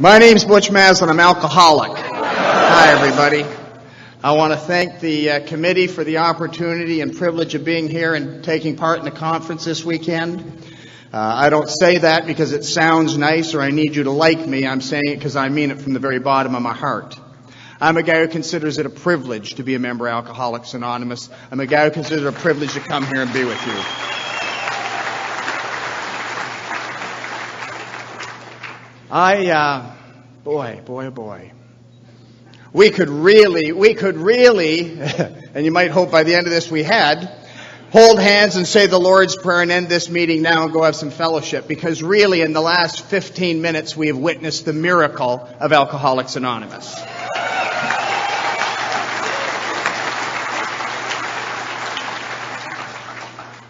My name's Butch, and I'm alcoholic. Hi, everybody. I want to thank the committee for the opportunity and privilege of being here and taking part in the conference this weekend. I don't say that because it sounds nice or I need you to like me. I'm saying it because I mean it from the very bottom of my heart. I'm a guy who considers it a privilege to be a member of Alcoholics Anonymous. I'm a guy who considers it a privilege to come here and be with you. Boy. We could really, and you might hope by the end of this we had, hold hands and say the Lord's Prayer and end this meeting now and go have some fellowship. Because really, in the last 15 minutes, we have witnessed the miracle of Alcoholics Anonymous.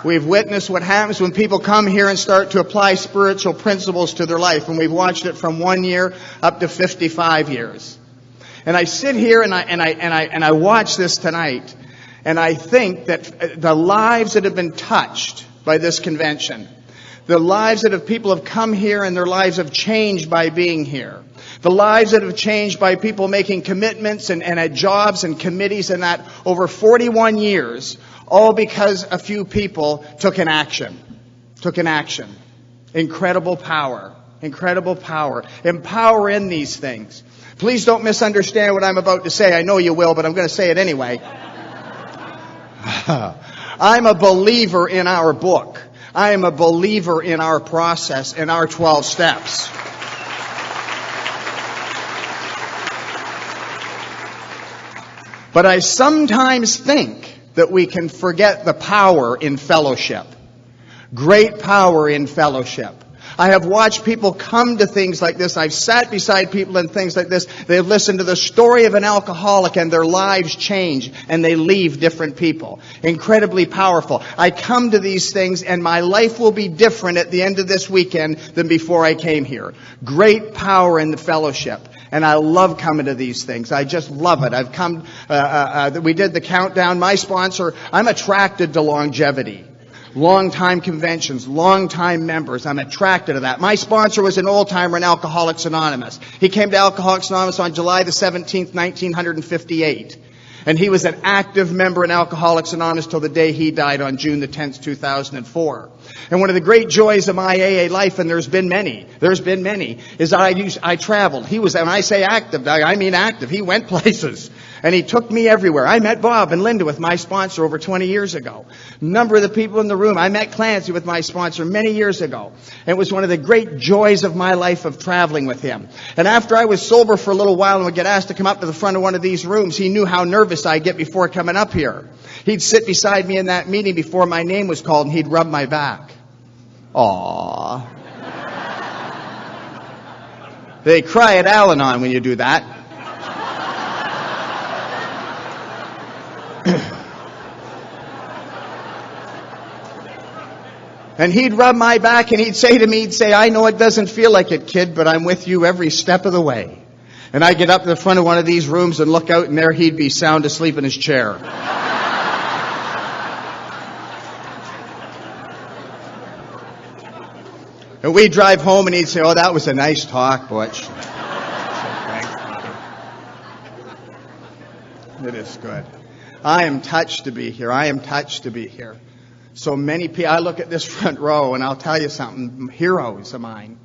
We've witnessed what happens when people come here and start to apply spiritual principles to their life. And we've watched it from 1 year up to 55 years. And I sit here and I watch this tonight, and I think that the lives that have been touched by this convention, the lives that people have come here and their lives have changed by being here, the lives that have changed by people making commitments and at jobs and committees and that over 41 years, all because a few people took an action. Incredible power. Empower in these things. Please don't misunderstand what I'm about to say. I know you will, but I'm going to say it anyway. I'm a believer in our book. I am a believer in our process, in our 12 steps. But I sometimes think that we can forget the power in fellowship. Great power in fellowship. I have watched people come to things like this. I've sat beside people in things like this. They've listened to the story of an alcoholic and their lives change and they leave different people. Incredibly powerful. I come to these things and my life will be different at the end of this weekend than before I came here. Great power in the fellowship. And I love coming to these things. I just love it. I've come, we did the countdown. My sponsor, I'm attracted to longevity. Long-time conventions, long-time members. I'm attracted to that. My sponsor was an old-timer in Alcoholics Anonymous. He came to Alcoholics Anonymous on July the 17th, 1958. And he was an active member in Alcoholics Anonymous till the day he died on June the 10th, 2004. And one of the great joys of my AA life, and there's been many, is I traveled. He was, when I say active, I mean active. He went places. And he took me everywhere. I met Bob and Linda with my sponsor over 20 years ago. A number of the people in the room. I met Clancy with my sponsor many years ago. And it was one of the great joys of my life of traveling with him. And after I was sober for a little while and would get asked to come up to the front of one of these rooms, he knew how nervous I get before coming up here. He'd sit beside me in that meeting before my name was called and he'd rub my back. Aww. They cry at Al-Anon when you do that. And he'd rub my back and he'd say to me, I know it doesn't feel like it, kid, but I'm with you every step of the way. And I'd get up to the front of one of these rooms and look out and there he'd be sound asleep in his chair. And we'd drive home and he'd say, oh, that was a nice talk, Butch. It is good. I am touched to be here. So many people, I look at this front row and I'll tell you something, heroes of mine.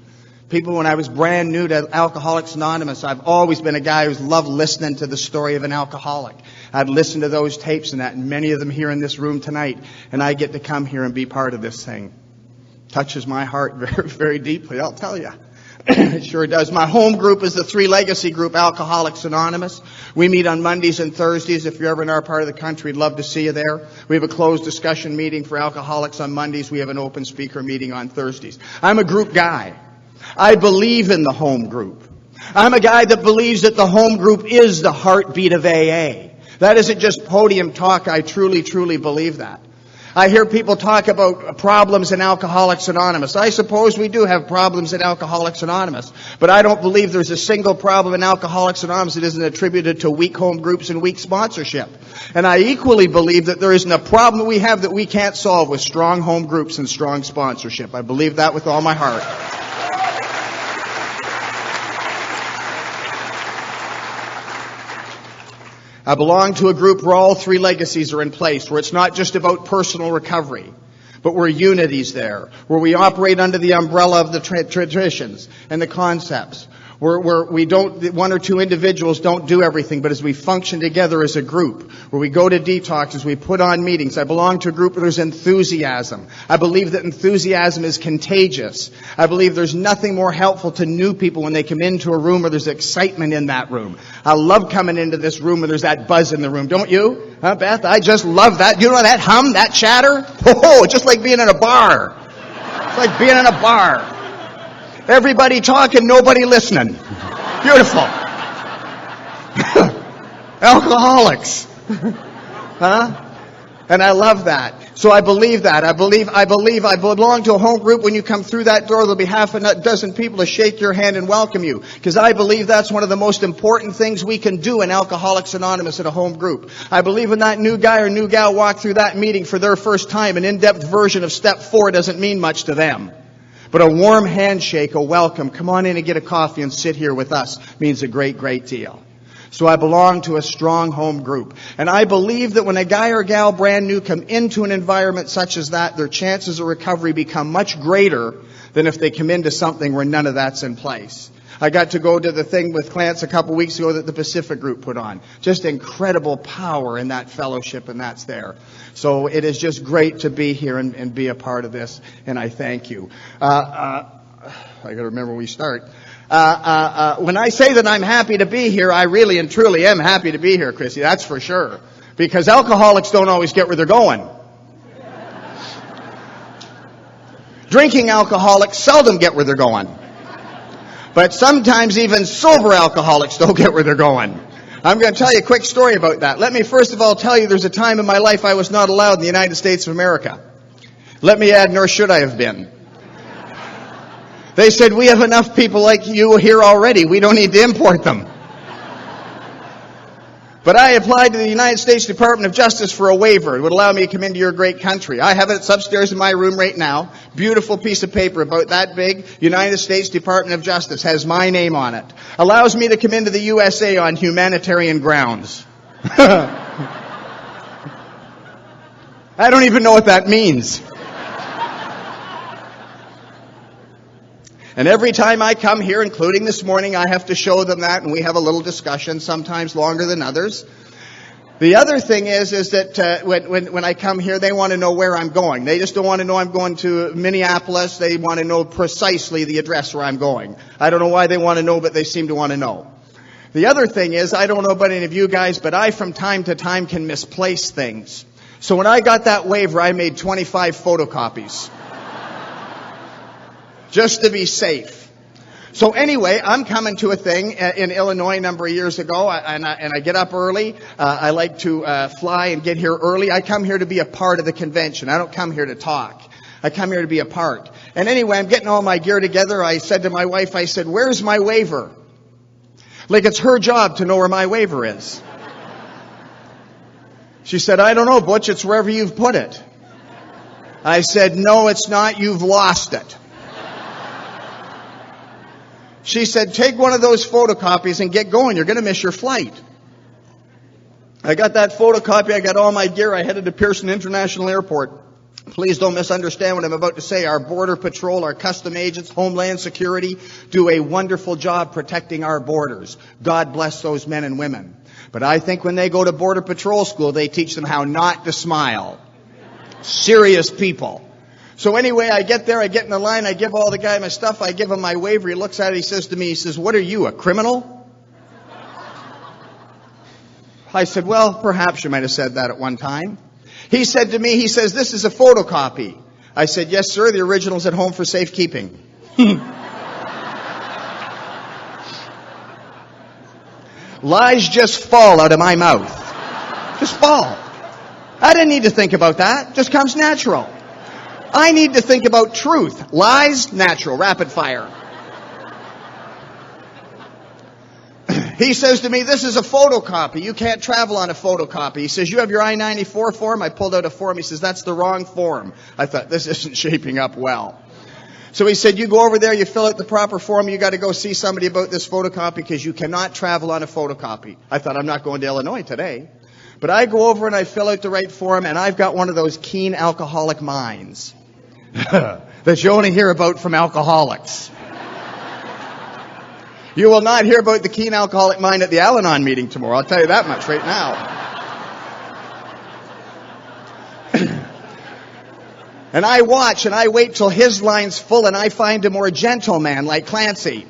People, when I was brand new to Alcoholics Anonymous, I've always been a guy who's loved listening to the story of an alcoholic. I'd listen to those tapes and that, and many of them here in this room tonight. And I get to come here and be part of this thing. Touches my heart very, very deeply, I'll tell you. It sure does. My home group is the 3 legacy group, Alcoholics Anonymous. We meet on Mondays and Thursdays. If you're ever in our part of the country, we'd love to see you there. We have a closed discussion meeting for alcoholics on Mondays. We have an open speaker meeting on Thursdays. I'm a group guy. I believe in the home group. I'm a guy that believes that the home group is the heartbeat of AA. That isn't just podium talk. I truly, truly believe that. I hear people talk about problems in Alcoholics Anonymous. I suppose we do have problems in Alcoholics Anonymous, but I don't believe there's a single problem in Alcoholics Anonymous that isn't attributed to weak home groups and weak sponsorship. And I equally believe that there isn't a problem we have that we can't solve with strong home groups and strong sponsorship. I believe that with all my heart. I belong to a group where all three legacies are in place, where it's not just about personal recovery, but where unity's there, where we operate under the umbrella of the traditions and the concepts, where we don't, one or two individuals don't do everything, but as we function together as a group, where we go to detoxes, we put on meetings. I belong to a group where there's enthusiasm. I believe that enthusiasm is contagious. I believe there's nothing more helpful to new people when they come into a room where there's excitement in that room. I love coming into this room where there's that buzz in the room, don't you? Huh, Beth? I just love that. You know that hum, that chatter? Oh, it's just like being in a bar. It's like being in a bar. Everybody talking, nobody listening. Beautiful. Alcoholics. Huh? And I love that. So I believe that. I belong to a home group. When you come through that door, there'll be half a dozen people to shake your hand and welcome you. Because I believe that's one of the most important things we can do in Alcoholics Anonymous at a home group. I believe when that new guy or new gal walk through that meeting for their first time, an in-depth version of step 4 doesn't mean much to them. But a warm handshake, a welcome, come on in and get a coffee and sit here with us means a great, great deal. So I belong to a strong home group. And I believe that when a guy or gal brand new come into an environment such as that, their chances of recovery become much greater than if they come into something where none of that's in place. I got to go to the thing with Clarence a couple weeks ago that the Pacific group put on. Just incredible power in that fellowship, and that's there. So it is just great to be here and be a part of this, and I thank you. I got to remember where we start. When I say that I'm happy to be here, I really and truly am happy to be here, Chrissy. That's for sure. Because alcoholics don't always get where they're going. Drinking alcoholics seldom get where they're going. But sometimes even sober alcoholics don't get where they're going. I'm going to tell you a quick story about that. Let me first of all tell you there's a time in my life I was not allowed in the United States of America. Let me add, nor should I have been. They said, we have enough people like you here already. We don't need to import them. But I applied to the United States Department of Justice for a waiver. It would allow me to come into your great country. I have it. It's upstairs in my room right now. Beautiful piece of paper about that big. United States Department of Justice has my name on it. Allows me to come into the USA on humanitarian grounds. I don't even know what that means. And every time I come here, including this morning, I have to show them that, and we have a little discussion, sometimes longer than others. The other thing is that when I come here, they want to know where I'm going. They just don't want to know I'm going to Minneapolis. They want to know precisely the address where I'm going. I don't know why they want to know, but they seem to want to know. The other thing is, I don't know about any of you guys, but I from time to time can misplace things. So when I got that waiver, I made 25 photocopies. Just to be safe. So anyway, I'm coming to a thing in Illinois a number of years ago, and I get up early. I like to fly and get here early. I come here to be a part of the convention. I don't come here to talk. I come here to be a part. And anyway, I'm getting all my gear together. I said to my wife, I said, where's my waiver? Like it's her job to know where my waiver is. She said, I don't know, Butch, it's wherever you've put it. I said, no, it's not. You've lost it. She said, take one of those photocopies and get going. You're going to miss your flight. I got that photocopy. I got all my gear. I headed to Pearson International Airport. Please don't misunderstand what I'm about to say. Our Border Patrol, our custom agents, Homeland Security do a wonderful job protecting our borders. God bless those men and women. But I think when they go to Border Patrol school, they teach them how not to smile. Serious people. So anyway, I get there, I get in the line, I give all the guy my stuff, I give him my waiver, he looks at it, he says to me, he says, what are you, a criminal? I said, well, perhaps you might have said that at one time. He said to me, he says, this is a photocopy. I said, yes, sir, the original's at home for safekeeping. Lies just fall out of my mouth. Just fall. I didn't need to think about that. It just comes natural. I need to think about truth. Lies, natural, rapid fire. He says to me, this is a photocopy. You can't travel on a photocopy. He says, you have your I-94 form? I pulled out a form. He says, that's the wrong form. I thought, this isn't shaping up well. So he said, you go over there, you fill out the proper form, you got to go see somebody about this photocopy because you cannot travel on a photocopy. I thought, I'm not going to Illinois today. But I go over and I fill out the right form, and I've got one of those keen alcoholic minds that you only hear about from alcoholics. You will not hear about the keen alcoholic mind at the Al-Anon meeting tomorrow. I'll tell you that much right now. And I watch and I wait till his line's full and I find a more gentle man like Clancy.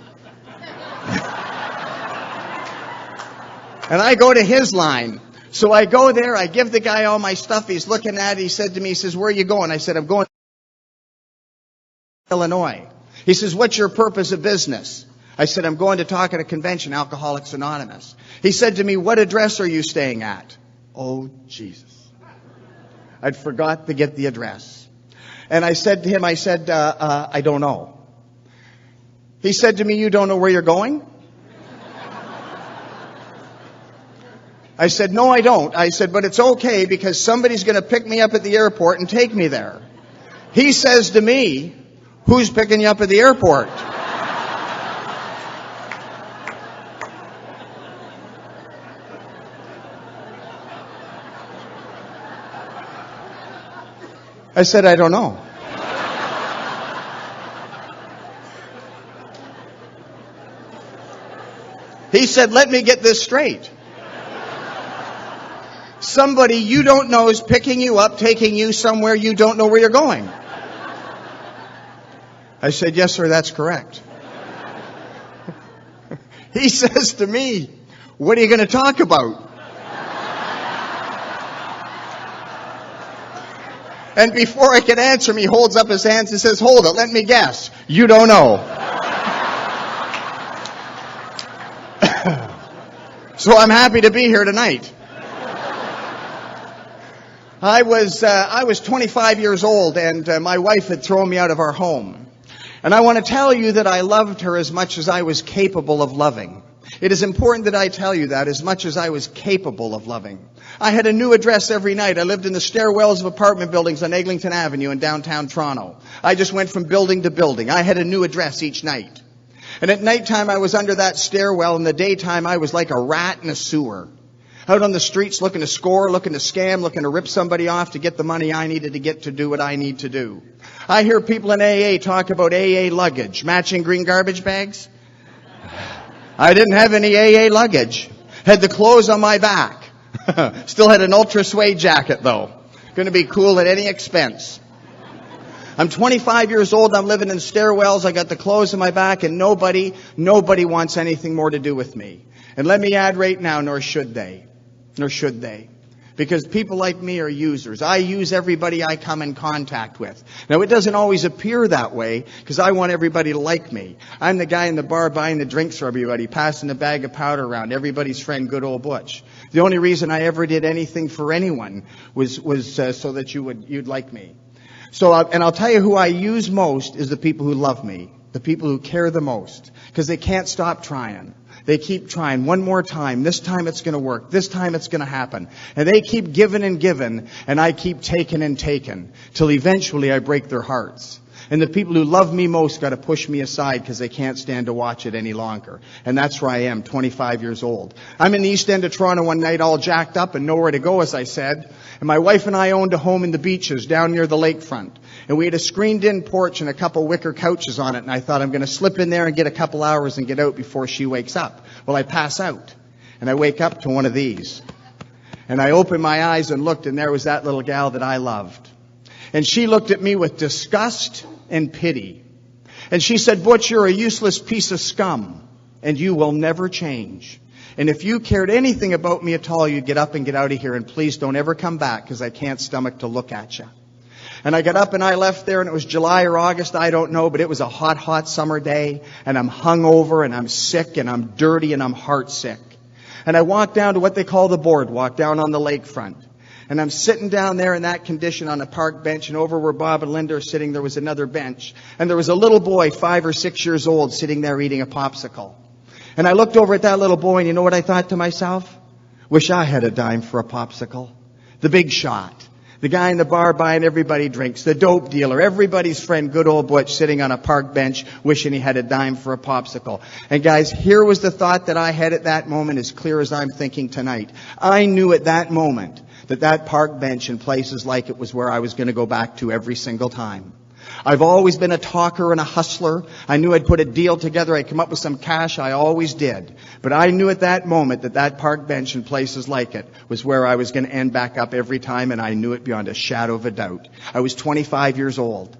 And I go to his line. So I go there, I give the guy all my stuff. He's looking at it. He said to me, he says, where are you going? I said, I'm going to Illinois. He says, what's your purpose of business? I said, I'm going to talk at a convention, Alcoholics Anonymous. He said to me, what address are you staying at? Oh, Jesus. I'd forgot to get the address. And I said to him, I don't know. He said to me, you don't know where you're going? I said, no, I don't. I said, but it's okay because somebody's going to pick me up at the airport and take me there. He says to me, who's picking you up at the airport? I said, I don't know. He said, let me get this straight. Somebody you don't know is picking you up, taking you somewhere you don't know where you're going. I said, yes, sir, that's correct. He says to me, what are you going to talk about? And before I can answer him, he holds up his hands and says, hold it, let me guess. You don't know. So I'm happy to be here tonight. I was 25 years old, and my wife had thrown me out of our home. And I want to tell you that I loved her as much as I was capable of loving. It is important that I tell you that as much as I was capable of loving. I had a new address every night. I lived in the stairwells of apartment buildings on Eglinton Avenue in downtown Toronto. I just went from building to building. I had a new address each night. And at nighttime I was under that stairwell. In the daytime I was like a rat in a sewer. Out on the streets looking to score, looking to scam, looking to rip somebody off to get the money I needed to get to do what I need to do. I hear people in AA talk about AA luggage, matching green garbage bags. I didn't have any AA luggage. Had the clothes on my back. Still had an ultra suede jacket though. Going to be cool at any expense. I'm 25 years old. I'm living in stairwells. I got the clothes on my back and nobody wants anything more to do with me. And let me add right now, nor should they. Nor should they. Because people like me are users. I use everybody I come in contact with. Now, it doesn't always appear that way because I want everybody to like me. I'm the guy in the bar buying the drinks for everybody, passing a bag of powder around, everybody's friend, good old Butch. The only reason I ever did anything for anyone was so that you'd like me. So, and I'll tell you who I use most is the people who love me, the people who care the most, because they can't stop trying. They keep trying one more time. This time it's going to work. This time it's going to happen. And they keep giving and giving, and I keep taking and taking, till eventually I break their hearts. And the people who love me most got to push me aside because they can't stand to watch it any longer. And that's where I am, 25 years old. I'm in the East End of Toronto one night, all jacked up and nowhere to go, as I said. And my wife and I owned a home in the beaches down near the lakefront. And we had a screened-in porch and a couple wicker couches on it. And I thought, I'm going to slip in there and get a couple hours and get out before she wakes up. Well, I pass out. And I wake up to one of these. And I opened my eyes and looked, and there was that little gal that I loved. And she looked at me with disgust and pity. And she said, Butch, you're a useless piece of scum, and you will never change. And if you cared anything about me at all, you'd get up and get out of here, and please don't ever come back, because I can't stomach to look at you. And I got up and I left there, and it was July or August, I don't know, but it was a hot, hot summer day, and I'm hungover, and I'm sick, and I'm dirty, and I'm heartsick. And I walked down to what they call the boardwalk, down on the lakefront. And I'm sitting down there in that condition on a park bench, and over where Bob and Linda are sitting, there was another bench. And there was a little boy, 5 or 6 years old, sitting there eating a popsicle. And I looked over at that little boy, and you know what I thought to myself? Wish I had a dime for a popsicle. The big shot. The guy in the bar buying everybody drinks. The dope dealer. Everybody's friend, good old Butch, sitting on a park bench wishing he had a dime for a popsicle. And guys, here was the thought that I had at that moment, as clear as I'm thinking tonight. I knew at that moment that park bench and places like it was where I was going to go back to every single time. I've always been a talker and a hustler. I knew I'd put a deal together. I'd come up with some cash. I always did. But I knew at that moment that park bench and places like it was where I was going to end back up every time, and I knew it beyond a shadow of a doubt. I was 25 years old.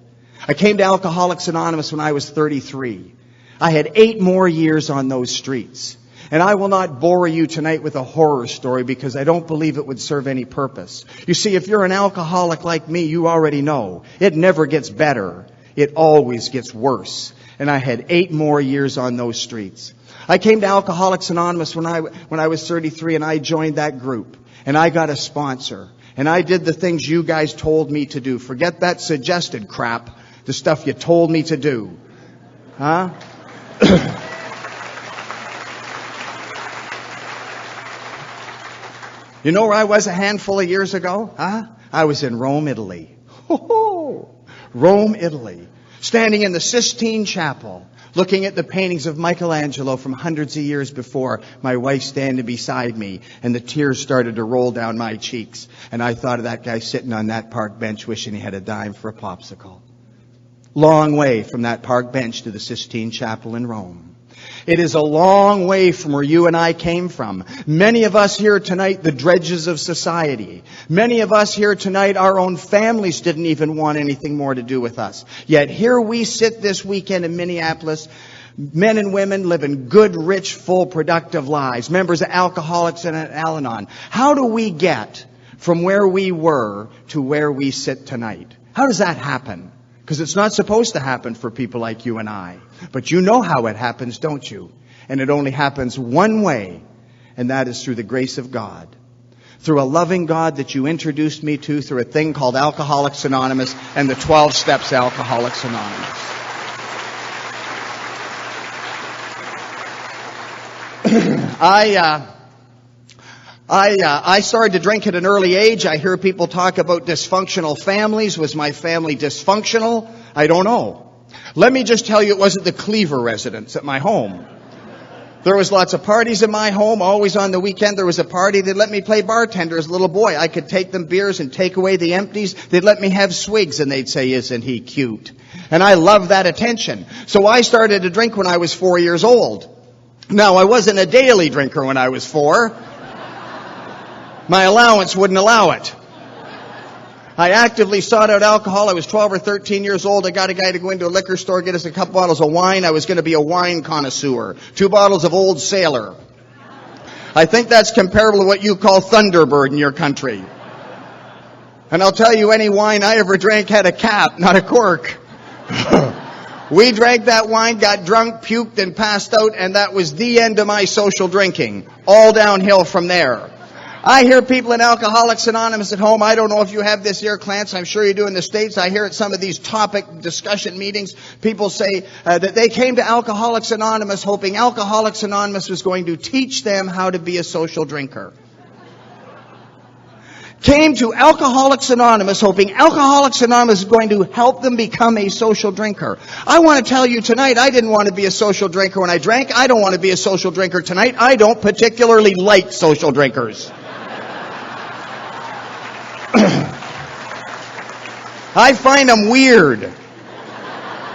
I came to Alcoholics Anonymous when I was 33. I had 8 more years on those streets. And I will not bore you tonight with a horror story because I don't believe it would serve any purpose. You see, if you're an alcoholic like me, you already know. It never gets better. It always gets worse. And I had 8 more years on those streets. I came to Alcoholics Anonymous when I was 33, and I joined that group. And I got a sponsor. And I did the things you guys told me to do. Forget that suggested crap. The stuff you told me to do. Huh? You know where I was a handful of years ago? Huh? I was in Rome, Italy. Rome, Italy. Standing in the Sistine Chapel, looking at the paintings of Michelangelo from hundreds of years before, my wife standing beside me, and the tears started to roll down my cheeks. And I thought of that guy sitting on that park bench wishing he had a dime for a popsicle. Long way from that park bench to the Sistine Chapel in Rome. It is a long way from where you and I came from. Many of us here tonight, the dredges of society. Many of us here tonight, our own families didn't even want anything more to do with us. Yet here we sit this weekend in Minneapolis, men and women living good, rich, full, productive lives. Members of Alcoholics and Al-Anon. How do we get from where we were to where we sit tonight? How does that happen? Because it's not supposed to happen for people like you and I. But you know how it happens, don't you? And it only happens one way, and that is through the grace of God. Through a loving God that you introduced me to through a thing called Alcoholics Anonymous and the 12 Steps to Alcoholics Anonymous. I started to drink at an early age. I hear people talk about dysfunctional families. Was my family dysfunctional? I don't know. Let me just tell you, it wasn't the Cleaver residence at my home. There was lots of parties in my home. Always on the weekend there was a party. They'd let me play bartender as a little boy. I could take them beers and take away the empties. They'd let me have swigs and they'd say, "Isn't he cute?" And I loved that attention. So I started to drink when I was 4 years old. Now, I wasn't a daily drinker when I was 4. My allowance wouldn't allow it. I actively sought out alcohol. I was 12 or 13 years old. I got a guy to go into a liquor store, get us a couple bottles of wine. I was going to be a wine connoisseur. 2 bottles of Old Sailor. I think that's comparable to what you call Thunderbird in your country. And I'll tell you, any wine I ever drank had a cap, not a cork. We drank that wine, got drunk, puked, and passed out, and that was the end of my social drinking. All downhill from there. I hear people in Alcoholics Anonymous at home. I don't know if you have this here, Clance. I'm sure you do in the States. I hear at some of these topic discussion meetings, people say that they came to Alcoholics Anonymous hoping Alcoholics Anonymous was going to teach them how to be a social drinker. Came to Alcoholics Anonymous hoping Alcoholics Anonymous is going to help them become a social drinker. I want to tell you tonight, I didn't want to be a social drinker when I drank. I don't want to be a social drinker tonight. I don't particularly like social drinkers. I find them weird.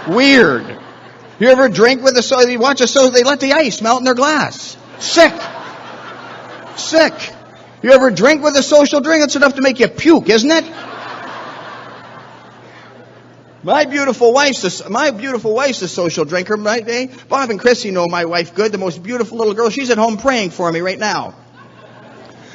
Weird. You ever drink with a soda? You watch a soda, they let the ice melt in their glass. Sick. Sick. You ever drink with a social drink? It's enough to make you puke, isn't it? My beautiful wife's a social drinker, right? Eh? Bob and Chrissy know my wife good. The most beautiful little girl. She's at home praying for me right now.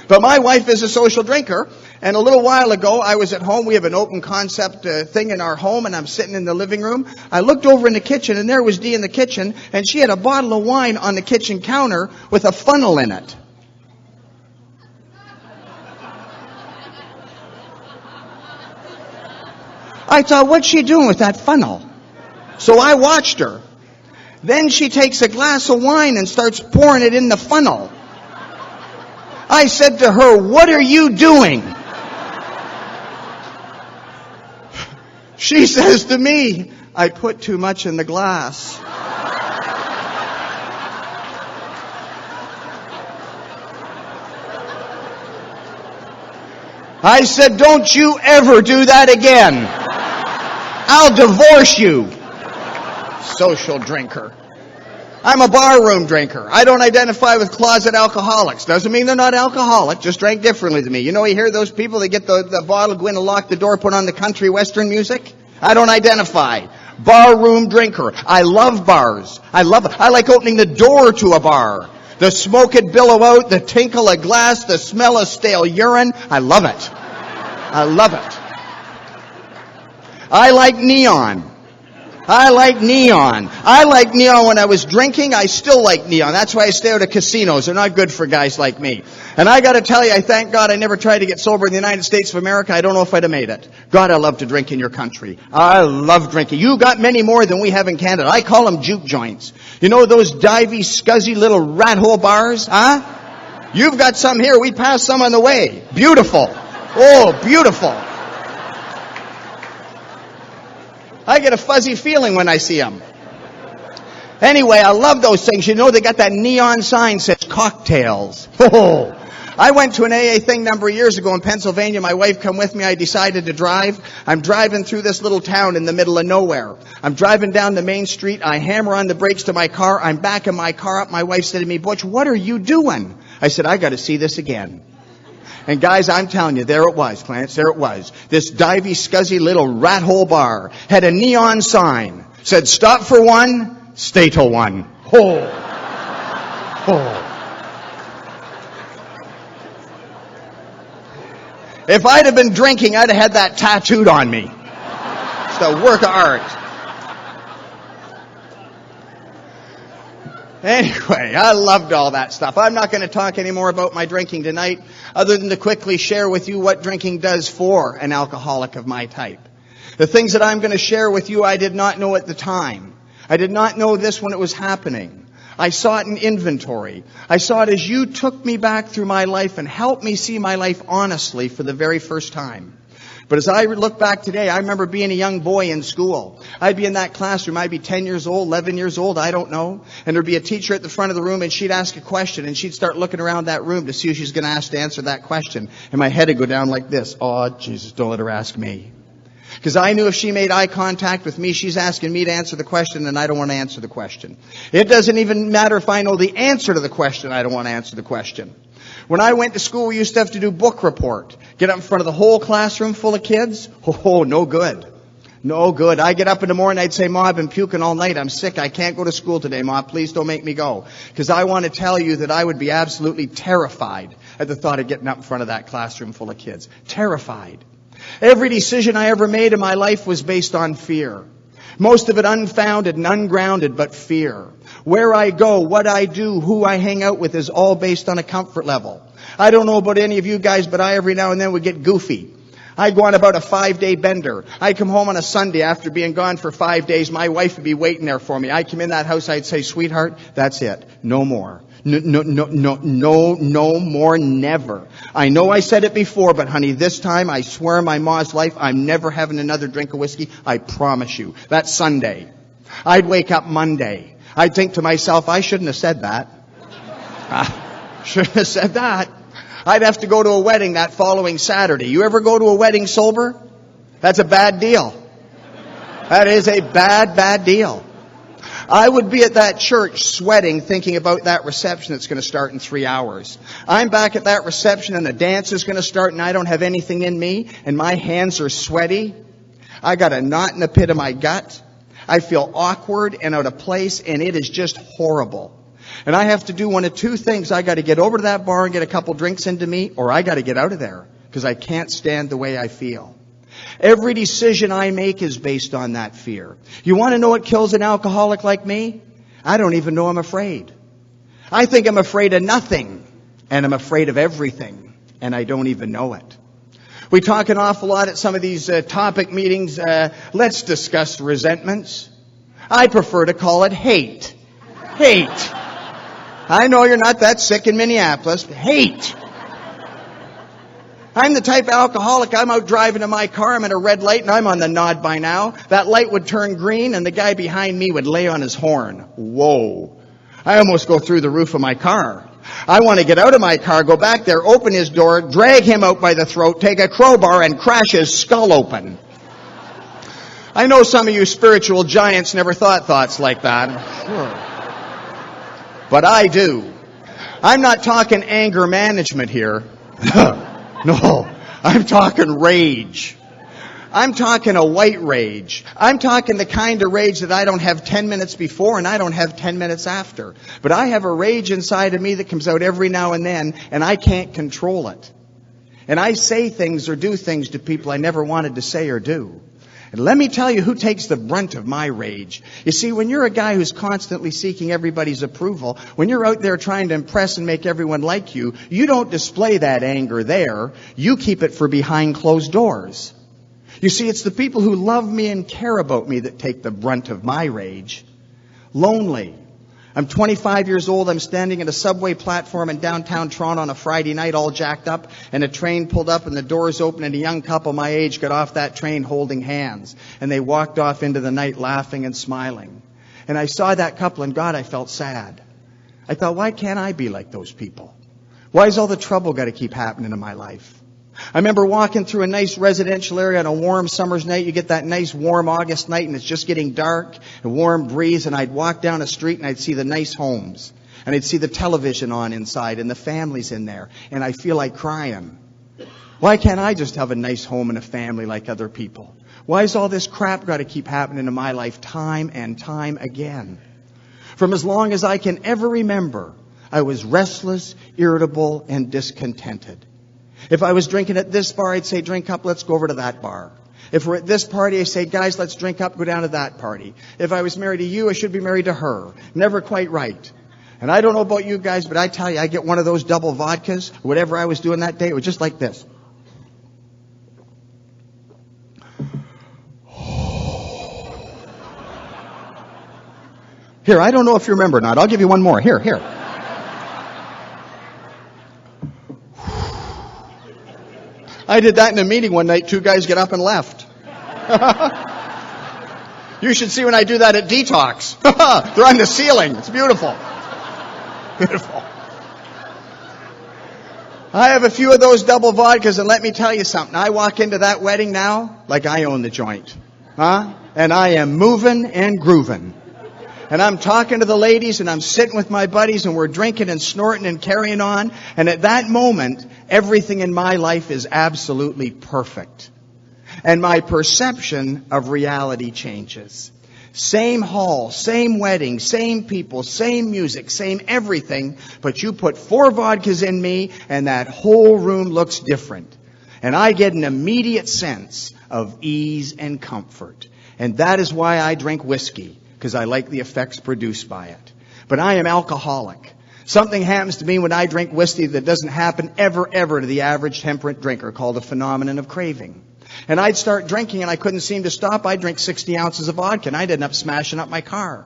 But my wife is a social drinker. And a little while ago, I was at home. We have an open concept thing in our home, and I'm sitting in the living room. I looked over in the kitchen, and there was Dee in the kitchen, and she had a bottle of wine on the kitchen counter with a funnel in it. I thought, what's she doing with that funnel? So I watched her. Then she takes a glass of wine and starts pouring it in the funnel. I said to her, "What are you doing?" She says to me, I put too much in the glass. I said, don't you ever do that again. I'll divorce you. Social drinker. I'm a barroom drinker. I don't identify with closet alcoholics. Doesn't mean they're not alcoholic, just drank differently than me. You know, you hear those people that get the bottle, go in and lock the door, put on the country western music? I don't identify. Barroom drinker. I love bars. I like opening the door to a bar. The smoke it billow out, the tinkle of glass, the smell of stale urine. I love it. I love it. I like neon. I like neon. I like neon when I was drinking. I still like neon. That's why I stay out of casinos. They're not good for guys like me. And I got to tell you, I thank God I never tried to get sober in the United States of America. I don't know if I'd have made it. God, I love to drink in your country. I love drinking. You got many more than we have in Canada. I call them juke joints. You know those divey, scuzzy little rat hole bars? Huh? You've got some here. We passed some on the way. Beautiful. Oh, beautiful. I get a fuzzy feeling when I see them. Anyway, I love those things. You know, they got that neon sign that says cocktails. Oh, I went to an AA thing a number of years ago in Pennsylvania. My wife come with me. I decided to drive. I'm driving through this little town in the middle of nowhere. I'm driving down the main street. I hammer on the brakes to my car. I'm backing my car up. My wife said to me, Butch, what are you doing? I said, I got to see this again. And guys, I'm telling you, there it was, Clarence, there it was. This divey, scuzzy little rat hole bar had a neon sign. Said, stop for one, stay till one. Oh. Oh. If I'd have been drinking, I'd have had that tattooed on me. It's a work of art. Anyway, I loved all that stuff. I'm not going to talk anymore about my drinking tonight, other than to quickly share with you what drinking does for an alcoholic of my type. The things that I'm going to share with you, I did not know at the time. I did not know this when it was happening. I saw it in inventory. I saw it as you took me back through my life and helped me see my life honestly for the very first time. But as I look back today, I remember being a young boy in school. I'd be in that classroom. I'd be 10 years old, 11 years old, I don't know. And there'd be a teacher at the front of the room, and she'd ask a question, and she'd start looking around that room to see who she's going to ask to answer that question. And my head would go down like this. Oh, Jesus, don't let her ask me. Because I knew if she made eye contact with me, she's asking me to answer the question, and I don't want to answer the question. It doesn't even matter if I know the answer to the question, I don't want to answer the question. When I went to school, we used to have to do book report. Get up in front of the whole classroom full of kids. Oh, no good. No good. I get up in the morning, I'd say, Ma, I've been puking all night. I'm sick. I can't go to school today, Ma. Please don't make me go. Because I want to tell you that I would be absolutely terrified at the thought of getting up in front of that classroom full of kids. Terrified. Every decision I ever made in my life was based on fear. Most of it unfounded and ungrounded, but fear. Where I go, what I do, who I hang out with is all based on a comfort level. I don't know about any of you guys, but I every now and then would get goofy. I'd go on about a 5-day bender. I'd come home on a Sunday after being gone for 5 days. My wife would be waiting there for me. I'd come in that house, I'd say, sweetheart, that's it. No more. No more, never. I know I said it before, but honey, this time, I swear on my ma's life, I'm never having another drink of whiskey. I promise you. That's Sunday. I'd wake up Monday. I'd think to myself, I shouldn't have said that. Shouldn't have said that. I'd have to go to a wedding that following Saturday. You ever go to a wedding sober? That's a bad deal. That is a bad deal. I would be at that church sweating, thinking about that reception that's going to start in 3 hours. I'm back at that reception and the dance is going to start and I don't have anything in me and my hands are sweaty. I got a knot in the pit of my gut. I feel awkward and out of place and it is just horrible. And I have to do one of two things. I got to get over to that bar and get a couple drinks into me, or I got to get out of there because I can't stand the way I feel. Every decision I make is based on that fear. You want to know what kills an alcoholic like me? I don't even know I'm afraid. I think I'm afraid of nothing, and I'm afraid of everything, and I don't even know it. We talk an awful lot at some of these topic meetings. Let's discuss resentments. I prefer to call it hate. Hate. I know you're not that sick in Minneapolis. Hate. I'm the type of alcoholic, I'm out driving in my car, I'm at a red light, and I'm on the nod by now. That light would turn green, and the guy behind me would lay on his horn. Whoa. I almost go through the roof of my car. I want to get out of my car, go back there, open his door, drag him out by the throat, take a crowbar, and crash his skull open. I know some of you spiritual giants never thought thoughts like that. Sure. But I do. I'm not talking anger management here. No, I'm talking rage. I'm talking a white rage. I'm talking the kind of rage that I don't have 10 minutes before and I don't have 10 minutes after. But I have a rage inside of me that comes out every now and then, and I can't control it. And I say things or do things to people I never wanted to say or do. And let me tell you who takes the brunt of my rage. You see, when you're a guy who's constantly seeking everybody's approval, when you're out there trying to impress and make everyone like you, you don't display that anger there. You keep it for behind closed doors. You see, it's the people who love me and care about me that take the brunt of my rage. Lonely. I'm 25 years old. I'm standing at a subway platform in downtown Toronto on a Friday night, all jacked up, and a train pulled up and the doors opened and a young couple my age got off that train holding hands. And they walked off into the night laughing and smiling. And I saw that couple and God, I felt sad. I thought, why can't I be like those people? Why has all the trouble got to keep happening in my life? I remember walking through a nice residential area on a warm summer's night. You get that nice warm August night and it's just getting dark, a warm breeze, and I'd walk down a street and I'd see the nice homes. And I'd see the television on inside and the families in there. And I feel like crying. Why can't I just have a nice home and a family like other people? Why has all this crap got to keep happening in my life time and time again? From as long as I can ever remember, I was restless, irritable, and discontented. If I was drinking at this bar, I'd say, drink up, let's go over to that bar. If we're at this party, I say, guys, let's drink up, go down to that party. If I was married to you, I should be married to her. Never quite right. And I don't know about you guys, but I tell you, I get one of those double vodkas, whatever I was doing that day, it was just like this. Here, I don't know if you remember or not. I'll give you one more. Here. I did that in a meeting one night. 2 guys get up and left. You should see when I do that at Detox. They're on the ceiling. It's beautiful. Beautiful. I have a few of those double vodkas, and let me tell you something. I walk into that wedding now like I own the joint. And I am moving and grooving. And I'm talking to the ladies and I'm sitting with my buddies and we're drinking and snorting and carrying on. And at that moment, everything in my life is absolutely perfect. And my perception of reality changes. Same hall, same wedding, same people, same music, same everything. But you put 4 vodkas in me and that whole room looks different. And I get an immediate sense of ease and comfort. And that is why I drink whiskey. Because I like the effects produced by it. But I am alcoholic. Something happens to me when I drink whiskey that doesn't happen ever to the average temperate drinker, called the phenomenon of craving. And I'd start drinking and I couldn't seem to stop. I'd drink 60 ounces of vodka and I'd end up smashing up my car.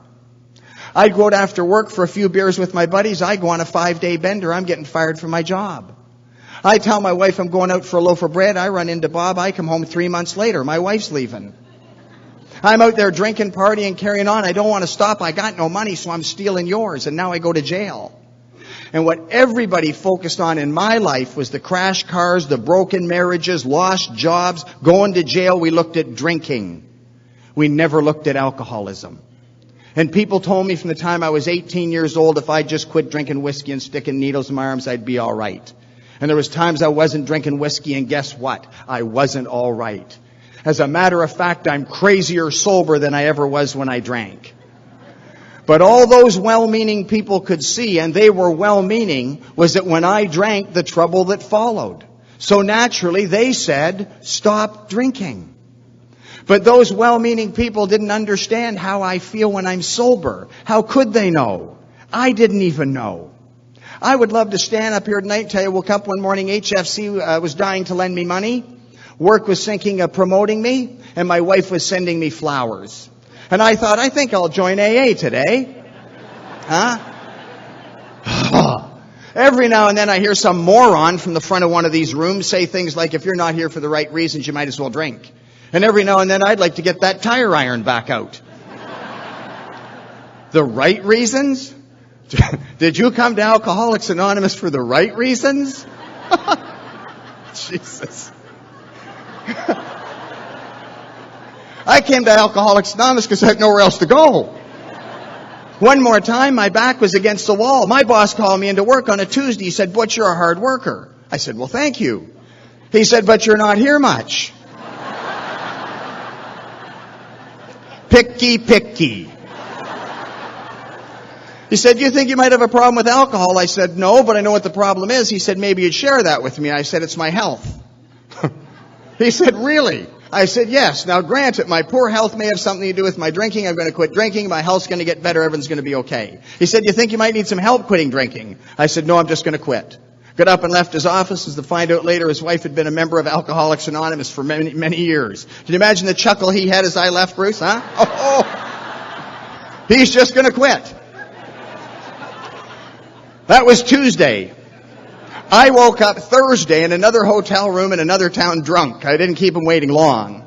I'd go out after work for a few beers with my buddies. I'd go on a 5-day bender. I'm getting fired from my job. I tell my wife I'm going out for a loaf of bread. I run into Bob. I come home 3 months later. My wife's leaving. I'm out there drinking, partying, carrying on. I don't want to stop. I got no money, so I'm stealing yours. And now I go to jail. And what everybody focused on in my life was the crash cars, the broken marriages, lost jobs, going to jail. We looked at drinking. We never looked at alcoholism. And people told me from the time I was 18 years old, if I just quit drinking whiskey and sticking needles in my arms, I'd be all right. And there was times I wasn't drinking whiskey, and guess what? I wasn't all right. As a matter of fact, I'm crazier sober than I ever was when I drank. But all those well-meaning people could see, and they were well-meaning, was that when I drank, the trouble that followed. So naturally, they said, stop drinking. But those well-meaning people didn't understand how I feel when I'm sober. How could they know? I didn't even know. I would love to stand up here tonight and tell you, I woke up one morning, HFC was dying to lend me money. Work was thinking of promoting me, and my wife was sending me flowers. And I thought, I think I'll join AA today. Every now and then I hear some moron from the front of one of these rooms say things like, if you're not here for the right reasons, you might as well drink. And every now and then I'd like to get that tire iron back out. The right reasons? Did you come to Alcoholics Anonymous for the right reasons? Jesus. I came to Alcoholics Anonymous because I had nowhere else to go. One more time, my back was against the wall. My boss called me into work on a Tuesday. He said, Butch, you're a hard worker. I said, well, thank you. He said, but you're not here much. Picky. He said, you think you might have a problem with alcohol? I said, no, but I know what the problem is. He said, maybe you'd share that with me. I said, it's my health. He said, really? I said, yes. Now, granted, my poor health may have something to do with my drinking. I'm going to quit drinking. My health's going to get better. Everything's going to be okay. He said, you think you might need some help quitting drinking? I said, no, I'm just going to quit. Got up and left his office as to find out later his wife had been a member of Alcoholics Anonymous for many, many years. Can you imagine the chuckle he had as I left, Bruce? Huh? Oh. He's just going to quit. That was Tuesday. I woke up Thursday in another hotel room in another town drunk. I didn't keep him waiting long.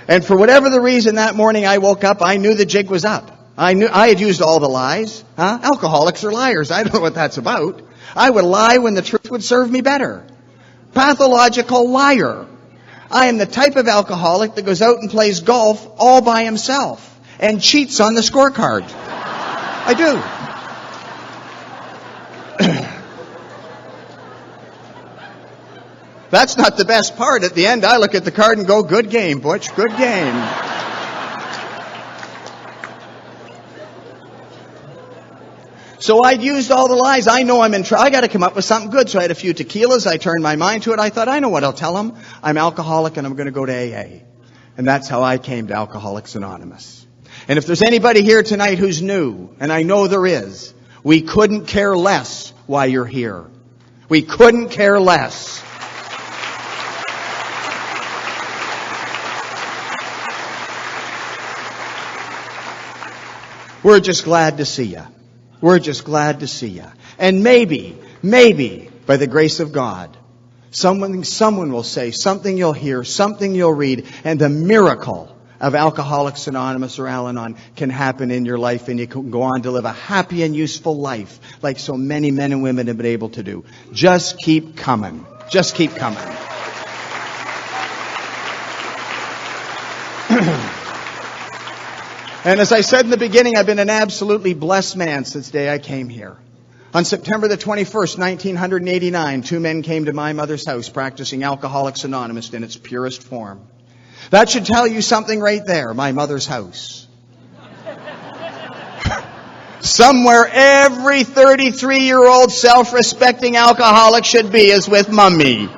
And for whatever the reason that morning I woke up, I knew the jig was up. I knew I had used all the lies. Alcoholics are liars. I don't know what that's about. I would lie when the truth would serve me better. Pathological liar. I am the type of alcoholic that goes out and plays golf all by himself and cheats on the scorecard. I do. That's not the best part. At the end, I look at the card and go, good game, Butch, good game. So I'd used all the lies. I know I'm in trouble. I got to come up with something good. So I had a few tequilas. I turned my mind to it. I thought, I know what I'll tell them. I'm alcoholic and I'm going to go to AA. And that's how I came to Alcoholics Anonymous. And if there's anybody here tonight who's new, and I know there is, we couldn't care less why you're here. We couldn't care less. We're just glad to see you. We're just glad to see you. And maybe, by the grace of God, someone will say, something you'll hear, something you'll read, and the miracle of Alcoholics Anonymous or Al-Anon can happen in your life, and you can go on to live a happy and useful life like so many men and women have been able to do. Just keep coming. Just keep coming. And as I said in the beginning, I've been an absolutely blessed man since the day I came here. On September the 21st, 1989, 2 men came to my mother's house practicing Alcoholics Anonymous in its purest form. That should tell you something right there, my mother's house. Somewhere every 33-year-old self-respecting alcoholic should be is with Mummy.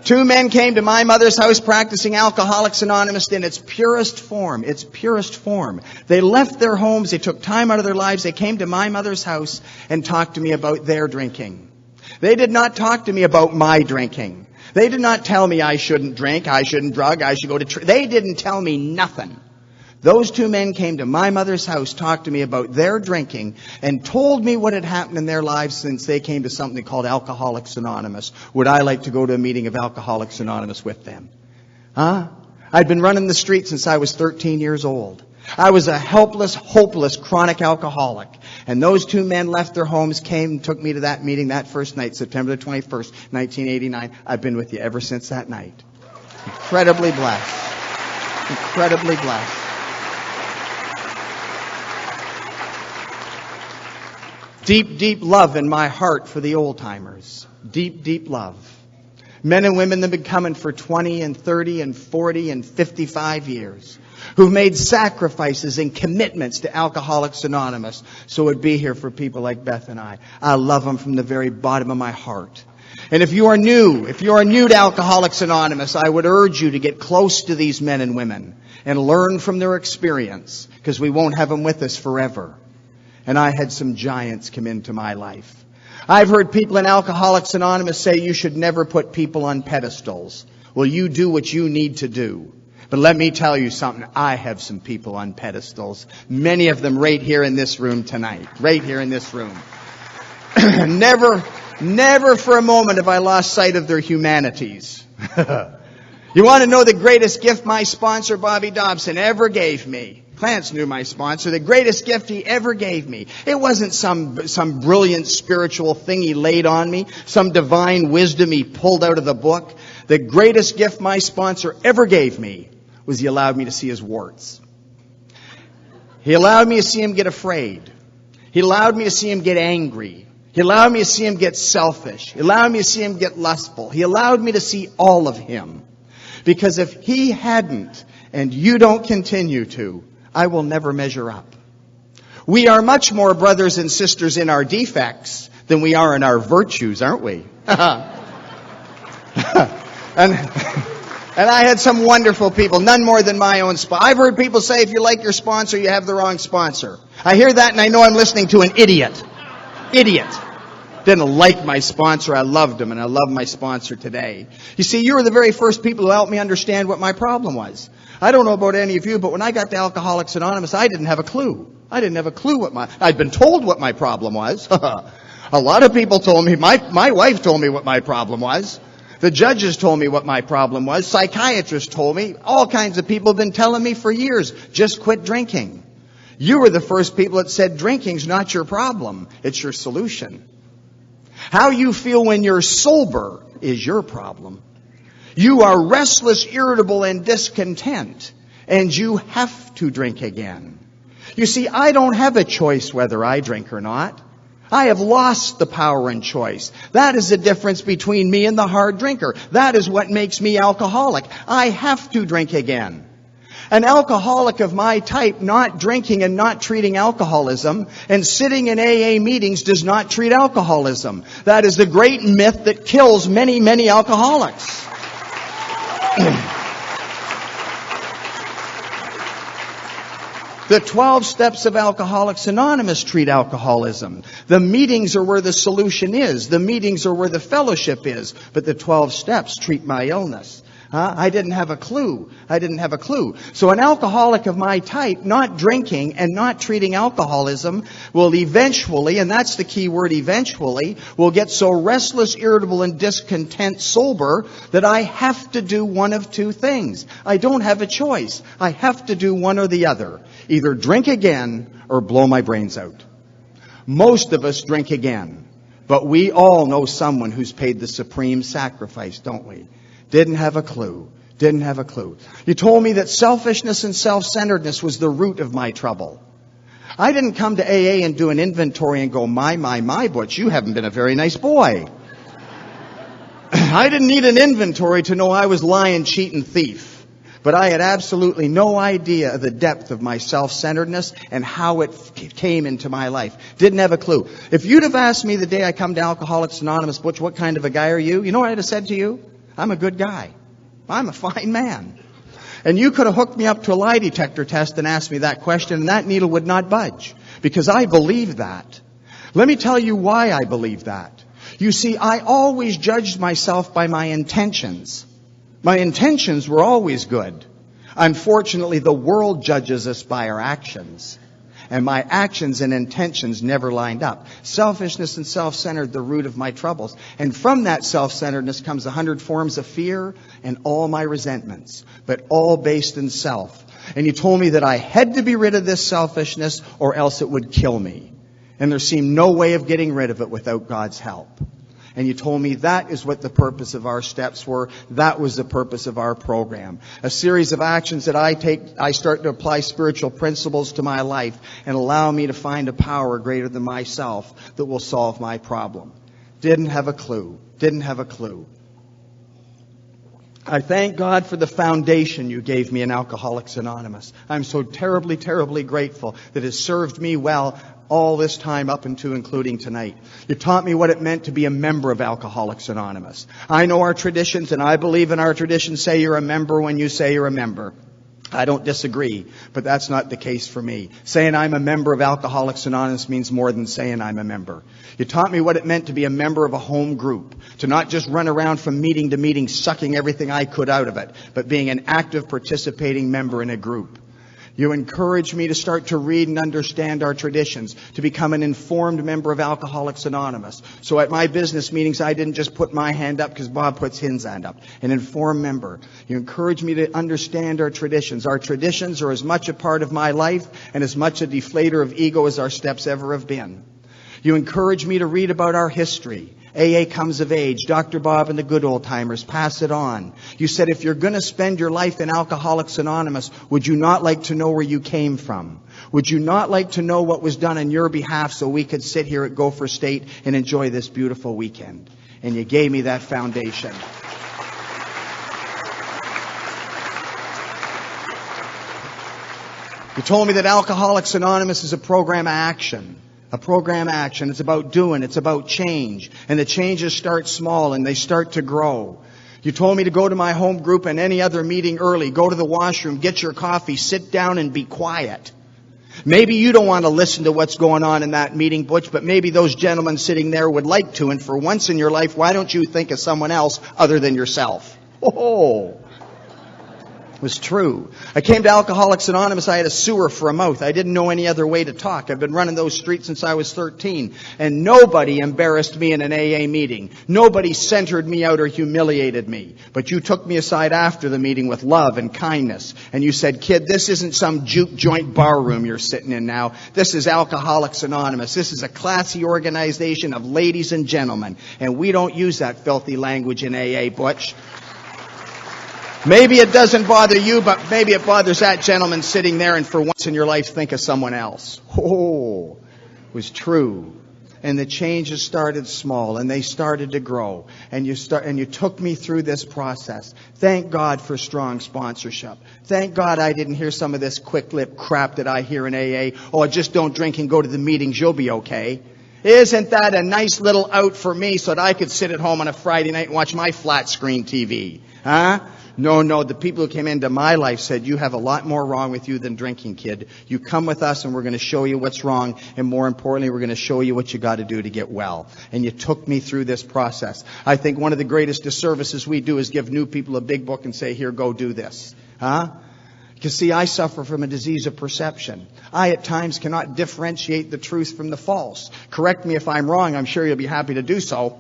2 men came to my mother's house practicing Alcoholics Anonymous in its purest form. Its purest form. They left their homes. They took time out of their lives. They came to my mother's house and talked to me about their drinking. They did not talk to me about my drinking. They did not tell me I shouldn't drink, I shouldn't drug, I should go to They didn't tell me nothing. Those 2 men came to my mother's house, talked to me about their drinking, and told me what had happened in their lives since they came to something called Alcoholics Anonymous. Would I like to go to a meeting of Alcoholics Anonymous with them? I'd been running the street since I was 13 years old. I was a helpless, hopeless, chronic alcoholic. And those 2 men left their homes, came and took me to that meeting that first night, September the 21st, 1989. I've been with you ever since that night. Incredibly blessed. Incredibly blessed. Deep, deep love in my heart for the old-timers. Deep, deep love. Men and women that have been coming for 20 and 30 and 40 and 55 years. Who've made sacrifices and commitments to Alcoholics Anonymous so it'd be here for people like Beth and I. I love them from the very bottom of my heart. And if you are new to Alcoholics Anonymous, I would urge you to get close to these men and women and learn from their experience, because we won't have them with us forever. And I had some giants come into my life. I've heard people in Alcoholics Anonymous say you should never put people on pedestals. Well, you do what you need to do. But let me tell you something. I have some people on pedestals. Many of them right here in this room tonight. Right here in this room. Never for a moment have I lost sight of their humanities. You want to know the greatest gift my sponsor, Bobby Dobson, ever gave me? Clarence knew my sponsor. The greatest gift he ever gave me. It wasn't some brilliant spiritual thing he laid on me, some divine wisdom he pulled out of the book. The greatest gift my sponsor ever gave me was he allowed me to see his warts. He allowed me to see him get afraid. He allowed me to see him get angry. He allowed me to see him get selfish. He allowed me to see him get lustful. He allowed me to see all of him. Because if he hadn't, and you don't continue to, I will never measure up. We are much more brothers and sisters in our defects than we are in our virtues, aren't we? And I had some wonderful people, none more than my own sponsor. I've heard people say if you like your sponsor, you have the wrong sponsor. I hear that and I know I'm listening to an idiot. Idiot. Didn't like my sponsor. I loved him and I love my sponsor today. You see, you were the very first people who helped me understand what my problem was. I don't know about any of you, but when I got to Alcoholics Anonymous, I didn't have a clue. I didn't have a clue I'd been told what my problem was. A lot of people told me, my wife told me what my problem was. The judges told me what my problem was. Psychiatrists told me. All kinds of people have been telling me for years, just quit drinking. You were the first people that said drinking's not your problem. It's your solution. How you feel when you're sober is your problem. You are restless, irritable, and discontent, and you have to drink again. You see, I don't have a choice whether I drink or not. I have lost the power and choice. That is the difference between me and the hard drinker. That is what makes me alcoholic. I have to drink again. An alcoholic of my type not drinking and not treating alcoholism and sitting in AA meetings does not treat alcoholism. That is the great myth that kills many, many alcoholics. The 12 steps of Alcoholics Anonymous treat alcoholism. The meetings are where the solution is. The meetings are where the fellowship is. But the 12 steps treat my illness. I didn't have a clue. So an alcoholic of my type, not drinking and not treating alcoholism, will eventually, and that's the key word, eventually, will get so restless, irritable, and discontent sober that I have to do one of two things. I don't have a choice. I have to do one or the other. Either drink again or blow my brains out. Most of us drink again, but we all know someone who's paid the supreme sacrifice, don't we? Didn't have a clue. You told me that selfishness and self-centeredness was the root of my trouble. I didn't come to AA and do an inventory and go, my, Butch, you haven't been a very nice boy. I didn't need an inventory to know I was lying, cheat, and thief. But I had absolutely no idea of the depth of my self-centeredness and how it came into my life. Didn't have a clue. If you'd have asked me the day I come to Alcoholics Anonymous, Butch, what kind of a guy are you? You know what I'd have said to you? I'm a good guy. I'm a fine man. And you could have hooked me up to a lie detector test and asked me that question, and that needle would not budge. Because I believe that. Let me tell you why I believe that. You see, I always judged myself by my intentions. My intentions were always good. Unfortunately, the world judges us by our actions. And my actions and intentions never lined up. Selfishness and self-centered, the root of my troubles. And from that self-centeredness comes 100 forms of fear and all my resentments, but all based in self. And you told me that I had to be rid of this selfishness or else it would kill me. And there seemed no way of getting rid of it without God's help. And you told me that is what the purpose of our steps were. That was the purpose of our program. A series of actions that I take, I start to apply spiritual principles to my life and allow me to find a power greater than myself that will solve my problem. Didn't have a clue. I thank God for the foundation you gave me in Alcoholics Anonymous. I'm so terribly, terribly grateful that it has served me well all this time up into including tonight. You taught me what it meant to be a member of Alcoholics Anonymous. I know our traditions, and I believe in our traditions. Say you're a member when you say you're a member. I don't disagree, but that's not the case for me. Saying I'm a member of Alcoholics Anonymous means more than saying I'm a member. You taught me what it meant to be a member of a home group, to not just run around from meeting to meeting sucking everything I could out of it, but being an active participating member in a group. You encouraged me to start to read and understand our traditions, to become an informed member of Alcoholics Anonymous. So at my business meetings, I didn't just put my hand up because Bob puts his hand up. An informed member. You encouraged me to understand our traditions. Our traditions are as much a part of my life and as much a deflator of ego as our steps ever have been. You encouraged me to read about our history. AA comes of age, Dr. Bob and the good old timers, pass it on. You said, if you're going to spend your life in Alcoholics Anonymous, would you not like to know where you came from? Would you not like to know what was done on your behalf so we could sit here at Gopher State and enjoy this beautiful weekend? And you gave me that foundation. You told me that Alcoholics Anonymous is a program of action. A program action. It's about doing. It's about change. And the changes start small and they start to grow. You told me to go to my home group and any other meeting early. Go to the washroom, get your coffee, sit down and be quiet. Maybe you don't want to listen to what's going on in that meeting, Butch, but maybe those gentlemen sitting there would like to. And for once in your life, why don't you think of someone else other than yourself? Oh, it was true. I came to Alcoholics Anonymous. I had a sewer for a mouth. I didn't know any other way to talk. I've been running those streets since I was 13. And nobody embarrassed me in an AA meeting. Nobody centered me out or humiliated me. But you took me aside after the meeting with love and kindness. And you said, kid, this isn't some juke joint bar room you're sitting in now. This is Alcoholics Anonymous. This is a classy organization of ladies and gentlemen. And we don't use that filthy language in AA, Butch. Maybe it doesn't bother you, but maybe it bothers that gentleman sitting there, and for once in your life, think of someone else. Oh, it was true. And the changes started small, and they started to grow. And you took me through this process. Thank God for strong sponsorship. Thank God I didn't hear some of this quick lip crap that I hear in AA. Oh, just don't drink and go to the meetings, you'll be okay. Isn't that a nice little out for me so that I could sit at home on a Friday night and watch my flat screen TV? Huh? No, the people who came into my life said, you have a lot more wrong with you than drinking, kid. You come with us and we're going to show you what's wrong. And more importantly, we're going to show you what you got to do to get well. And you took me through this process. I think one of the greatest disservices we do is give new people a big book and say, here, go do this. Huh? Because see, I suffer from a disease of perception. I at times cannot differentiate the truth from the false. Correct me if I'm wrong. I'm sure you'll be happy to do so.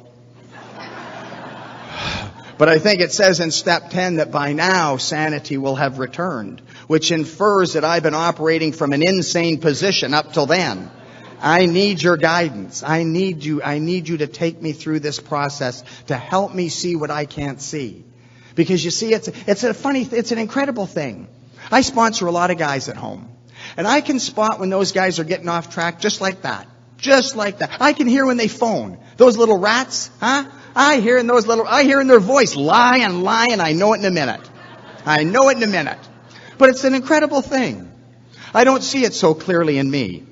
But I think it says in step 10 that by now sanity will have returned, which infers that I've been operating from an insane position up till then. I need your guidance. I need you to take me through this process to help me see what I can't see. Because you see, it's an incredible thing. I sponsor a lot of guys at home. And I can spot when those guys are getting off track just like that. Just like that. I can hear when they phone. Those little rats, huh? I hear in their voice, lying. I know it in a minute. But it's an incredible thing. I don't see it so clearly in me.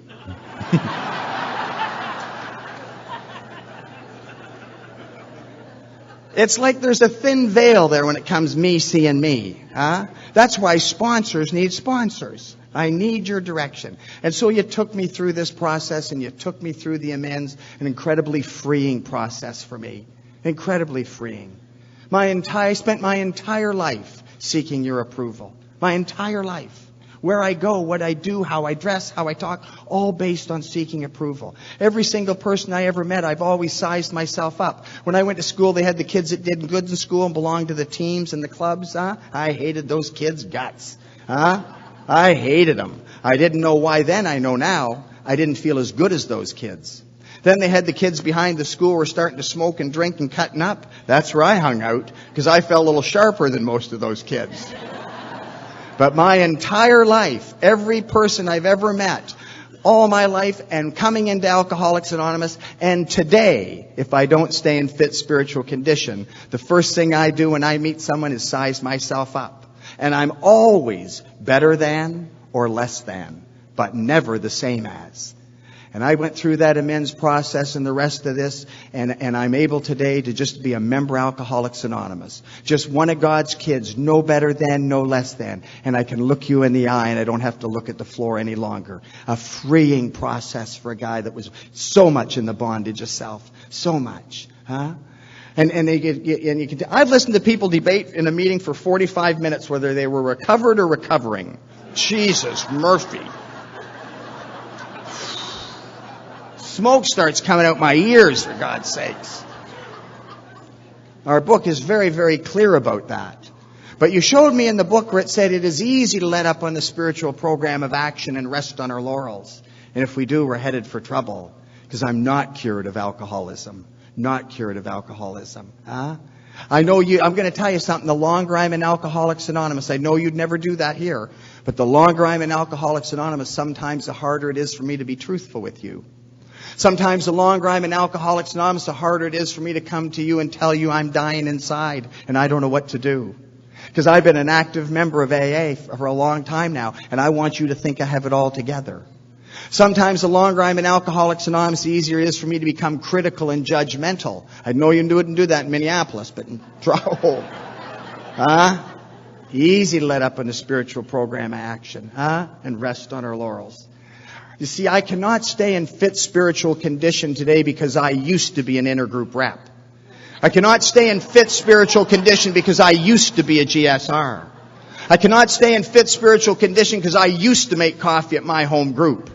It's like there's a thin veil there when it comes me seeing me. Huh? That's why sponsors need sponsors. I need your direction. And so you took me through this process and you took me through the amends, an incredibly freeing process for me. Incredibly freeing. I spent my entire life seeking your approval. My entire life. Where I go, what I do, how I dress, how I talk, all based on seeking approval. Every single person I ever met, I've always sized myself up. When I went to school, they had the kids that did good in school and belonged to the teams and the clubs. Huh? I hated those kids' guts. Huh? I hated them. I didn't know why then. I know now. I didn't feel as good as those kids. Then they had the kids behind the school who were starting to smoke and drink and cutting up. That's where I hung out because I felt a little sharper than most of those kids. But my entire life, every person I've ever met, all my life, and coming into Alcoholics Anonymous, and today, if I don't stay in fit spiritual condition, the first thing I do when I meet someone is size myself up. And I'm always better than or less than, but never the same as. And I went through that amends process and the rest of this, and I'm able today to just be a member of Alcoholics Anonymous. Just one of God's kids, no better than, no less than. And I can look you in the eye and I don't have to look at the floor any longer. A freeing process for a guy that was so much in the bondage of self. So much. Huh? And you can, I've listened to people debate in a meeting for 45 minutes whether they were recovered or recovering. Jesus Murphy. Smoke starts coming out my ears, for God's sakes. Our book is very, very clear about that. But you showed me in the book where it said it is easy to let up on the spiritual program of action and rest on our laurels. And if we do, we're headed for trouble. Because I'm not cured of alcoholism. Not cured of alcoholism. Huh? I know you, I'm going to tell you something. The longer I'm in Alcoholics Anonymous, I know you'd never do that here. But the longer I'm in Alcoholics Anonymous, sometimes the harder it is for me to be truthful with you. Sometimes the longer I'm in Alcoholics Anonymous, the harder it is for me to come to you and tell you I'm dying inside and I don't know what to do. Because I've been an active member of AA for a long time now, and I want you to think I have it all together. Sometimes the longer I'm in Alcoholics Anonymous, the easier it is for me to become critical and judgmental. I know you wouldn't do that in Minneapolis, but in Toronto. Easy to let up on the spiritual program of action, and rest on our laurels. You see, I cannot stay in fit spiritual condition today because I used to be an intergroup rep. I cannot stay in fit spiritual condition because I used to be a GSR. I cannot stay in fit spiritual condition because I used to make coffee at my home group.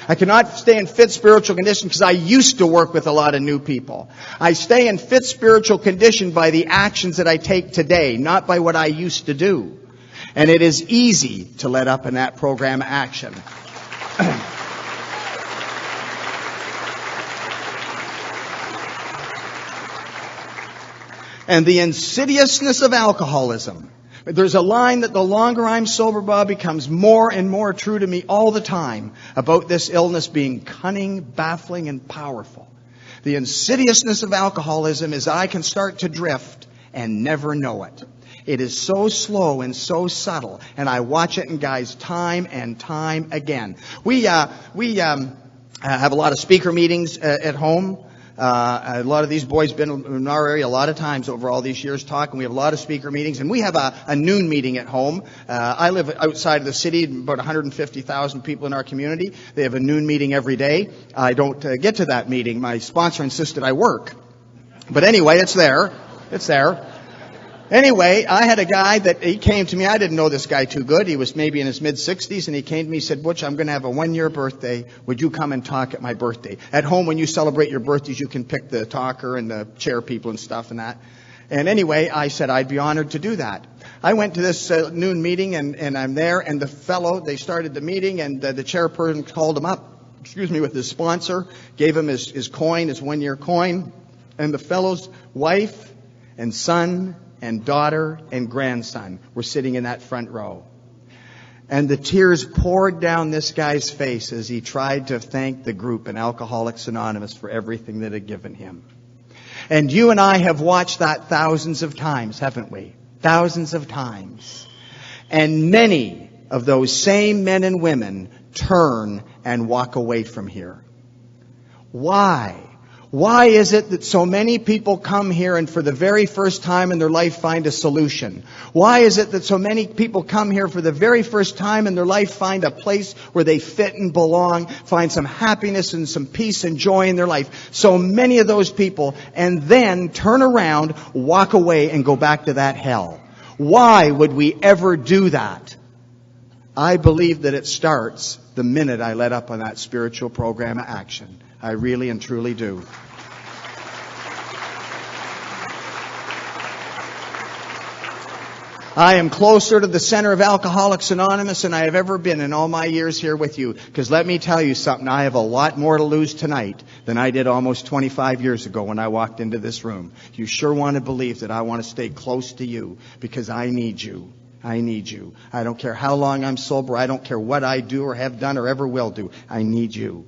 I cannot stay in fit spiritual condition because I used to work with a lot of new people. I stay in fit spiritual condition by the actions that I take today, not by what I used to do. And it is easy to let up in that program of action. And the insidiousness of alcoholism. There's a line that the longer I'm sober, Bob, becomes more and more true to me all the time about this illness being cunning, baffling, and powerful. The insidiousness of alcoholism is that I can start to drift and never know it. It is so slow and so subtle, and I watch it in guys time and time again. We have a lot of speaker meetings at home. A lot of these boys been in our area a lot of times over all these years talking. We have a lot of speaker meetings, and we have a noon meeting at home. I live outside of the city, about 150,000 people in our community. They have a noon meeting every day. I don't get to that meeting. My sponsor insisted I work. But anyway, it's there. It's there. Anyway, I had a guy that he came to me. I didn't know this guy too good. He was maybe in his mid-60s, and he came to me and said, Butch, I'm going to have a 1-year birthday. Would you come and talk at my birthday? At home, when you celebrate your birthdays, you can pick the talker and the chair people and stuff and that. And anyway, I said I'd be honored to do that. I went to this noon meeting, and I'm there, and the fellow, they started the meeting, and the chairperson called him up, with his sponsor, gave him his coin, his 1-year coin, and the fellow's wife and son and daughter and grandson were sitting in that front row. And the tears poured down this guy's face as he tried to thank the group in Alcoholics Anonymous for everything that had given him. And you and I have watched that thousands of times, haven't we? Thousands of times. And many of those same men and women turn and walk away from here. Why? Why is it that so many people come here and for the very first time in their life find a solution? Why is it that so many people come here for the very first time in their life find a place where they fit and belong, find some happiness and some peace and joy in their life? So many of those people, and then turn around, walk away, and go back to that hell. Why would we ever do that? I believe that it starts the minute I let up on that spiritual program of action. I really and truly do. I am closer to the center of Alcoholics Anonymous than I have ever been in all my years here with you. Because let me tell you something, I have a lot more to lose tonight than I did almost 25 years ago when I walked into this room. You sure want to believe that I want to stay close to you because I need you. I need you. I don't care how long I'm sober. I don't care what I do or have done or ever will do. I need you.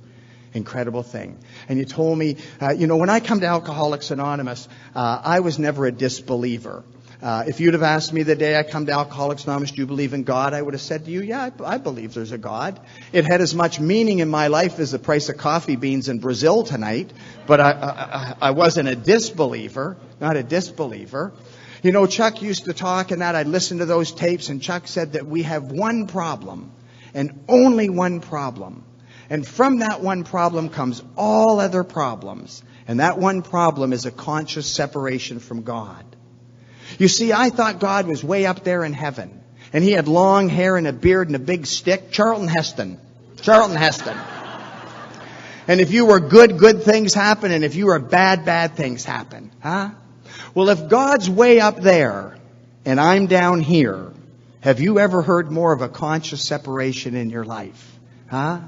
Incredible thing. And you told me, when I come to Alcoholics Anonymous, I was never a disbeliever. If you'd have asked me the day I come to Alcoholics Anonymous, do you believe in God? I would have said to you, yeah, I believe there's a God. It had as much meaning in my life as the price of coffee beans in Brazil tonight, but I wasn't a disbeliever, not a disbeliever. You know, Chuck used to talk and that. I'd listen to those tapes, and Chuck said that we have one problem, and only one problem. And from that one problem comes all other problems. And that one problem is a conscious separation from God. You see, I thought God was way up there in heaven. And he had long hair and a beard and a big stick. Charlton Heston. Charlton Heston. And if you were good, good things happen. And if you were bad, bad things happen. Huh? Well, if God's way up there and I'm down here, have you ever heard more of a conscious separation in your life? Huh?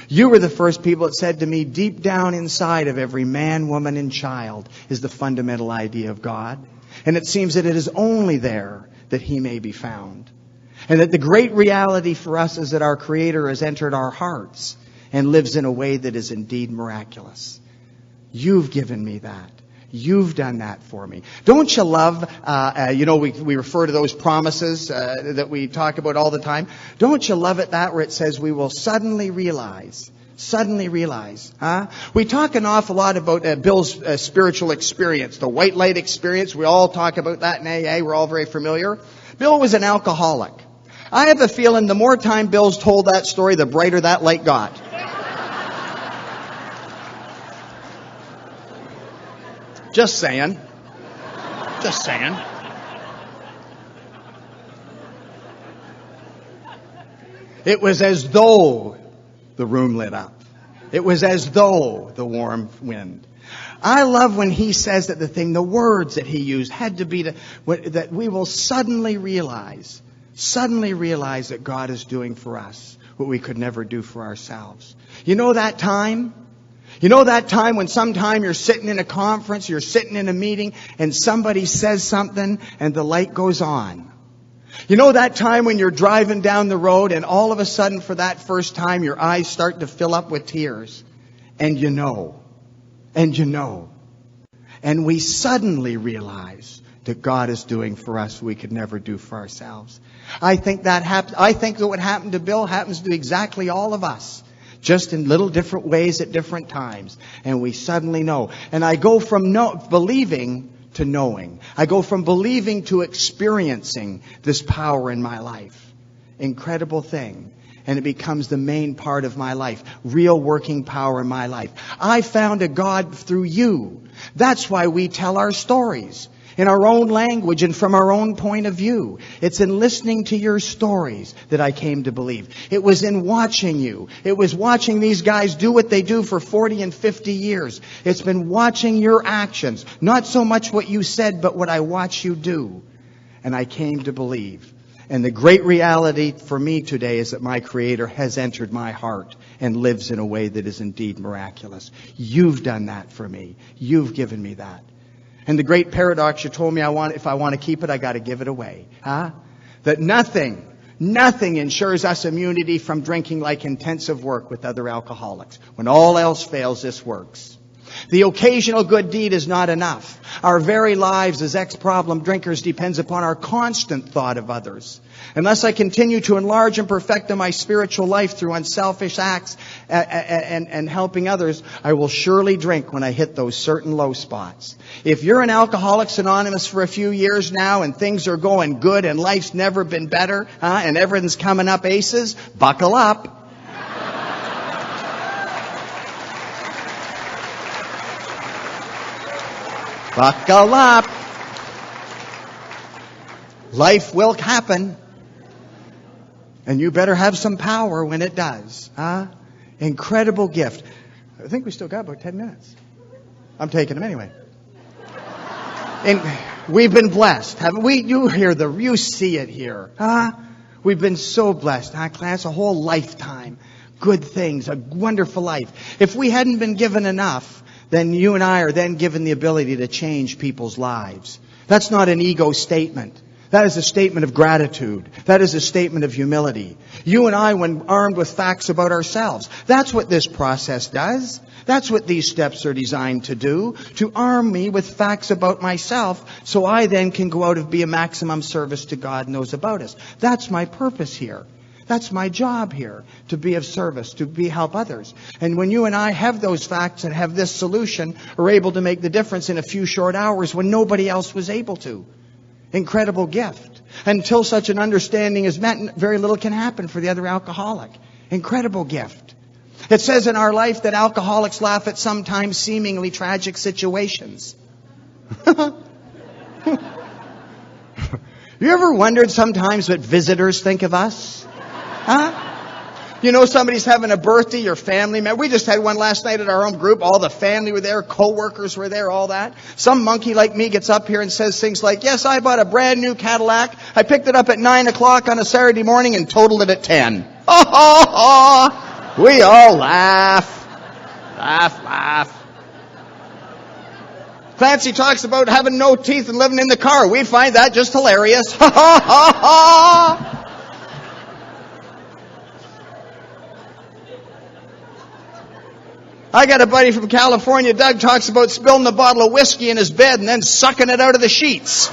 You were the first people that said to me, deep down inside of every man, woman, and child is the fundamental idea of God. And it seems that it is only there that he may be found. And that the great reality for us is that our Creator has entered our hearts and lives in a way that is indeed miraculous. You've given me that. You've done that for me. Don't you love, we refer to those promises that we talk about all the time. Don't you love it that where it says we will suddenly realize, huh? We talk an awful lot about Bill's spiritual experience, the white light experience. We all talk about that in AA. We're all very familiar. Bill was an alcoholic. I have a feeling the more time Bill's told that story, the brighter that light got. Just saying. Just saying. It was as though the room lit up. It was as though the warm wind. I love when he says that the words that he used had to be that we will suddenly realize that God is doing for us what we could never do for ourselves. You know that time? You know that time when sometime you're sitting in a conference, you're sitting in a meeting, and somebody says something and the light goes on. You know that time when you're driving down the road and all of a sudden for that first time your eyes start to fill up with tears. And you know. And we suddenly realize that God is doing for us what we could never do for ourselves. I think that what happened to Bill happens to exactly all of us. Just in little different ways at different times. And we suddenly know. And I go from believing to knowing. I go from believing to experiencing this power in my life. Incredible thing. And it becomes the main part of my life. Real working power in my life. I found a God through you. That's why we tell our stories. In our own language and from our own point of view. It's in listening to your stories that I came to believe. It was in watching you. It was watching these guys do what they do for 40 and 50 years. It's been watching your actions. Not so much what you said, but what I watch you do. And I came to believe. And the great reality for me today is that my Creator has entered my heart and lives in a way that is indeed miraculous. You've done that for me. You've given me that. And the great paradox you told me if I want to keep it, I got to give it away. Huh? That nothing ensures us immunity from drinking like intensive work with other alcoholics. When all else fails, this works. The occasional good deed is not enough. Our very lives as ex-problem drinkers depends upon our constant thought of others. Unless I continue to enlarge and perfect my spiritual life through unselfish acts and helping others, I will surely drink when I hit those certain low spots. If you're in Alcoholics Anonymous for a few years now and things are going good and life's never been better, and everything's coming up aces, buckle up. Buckle up. Life will happen. And you better have some power when it does. Huh? Incredible gift. I think we still got about 10 minutes. I'm taking them anyway. And we've been blessed, haven't we? You see it here. Huh? We've been so blessed, huh, class? A whole lifetime. Good things, a wonderful life. If we hadn't been given enough, then you and I are then given the ability to change people's lives. That's not an ego statement. That is a statement of gratitude. That is a statement of humility. You and I, when armed with facts about ourselves, that's what this process does. That's what these steps are designed to do, to arm me with facts about myself so I then can go out and be a maximum service to God and those about us. That's my purpose here. That's my job here, to be of service, to help others. And when you and I have those facts and have this solution, we're able to make the difference in a few short hours when nobody else was able to. Incredible gift. Until such an understanding is met, very little can happen for the other alcoholic. Incredible gift. It says in our life that alcoholics laugh at sometimes seemingly tragic situations. You ever wondered sometimes what visitors think of us? Huh? You know, somebody's having a birthday, your family member. We just had one last night at our own group. All the family were there, co-workers were there, all that. Some monkey like me gets up here and says things like, yes, I bought a brand new Cadillac. I picked it up at 9 o'clock on a Saturday morning and totaled it at 10. Oh, we all laugh. Laugh. Clancy talks about having no teeth and living in the car. We find that just hilarious. Ha ha ha ha. I got a buddy from California, Doug, talks about spilling a bottle of whiskey in his bed and then sucking it out of the sheets.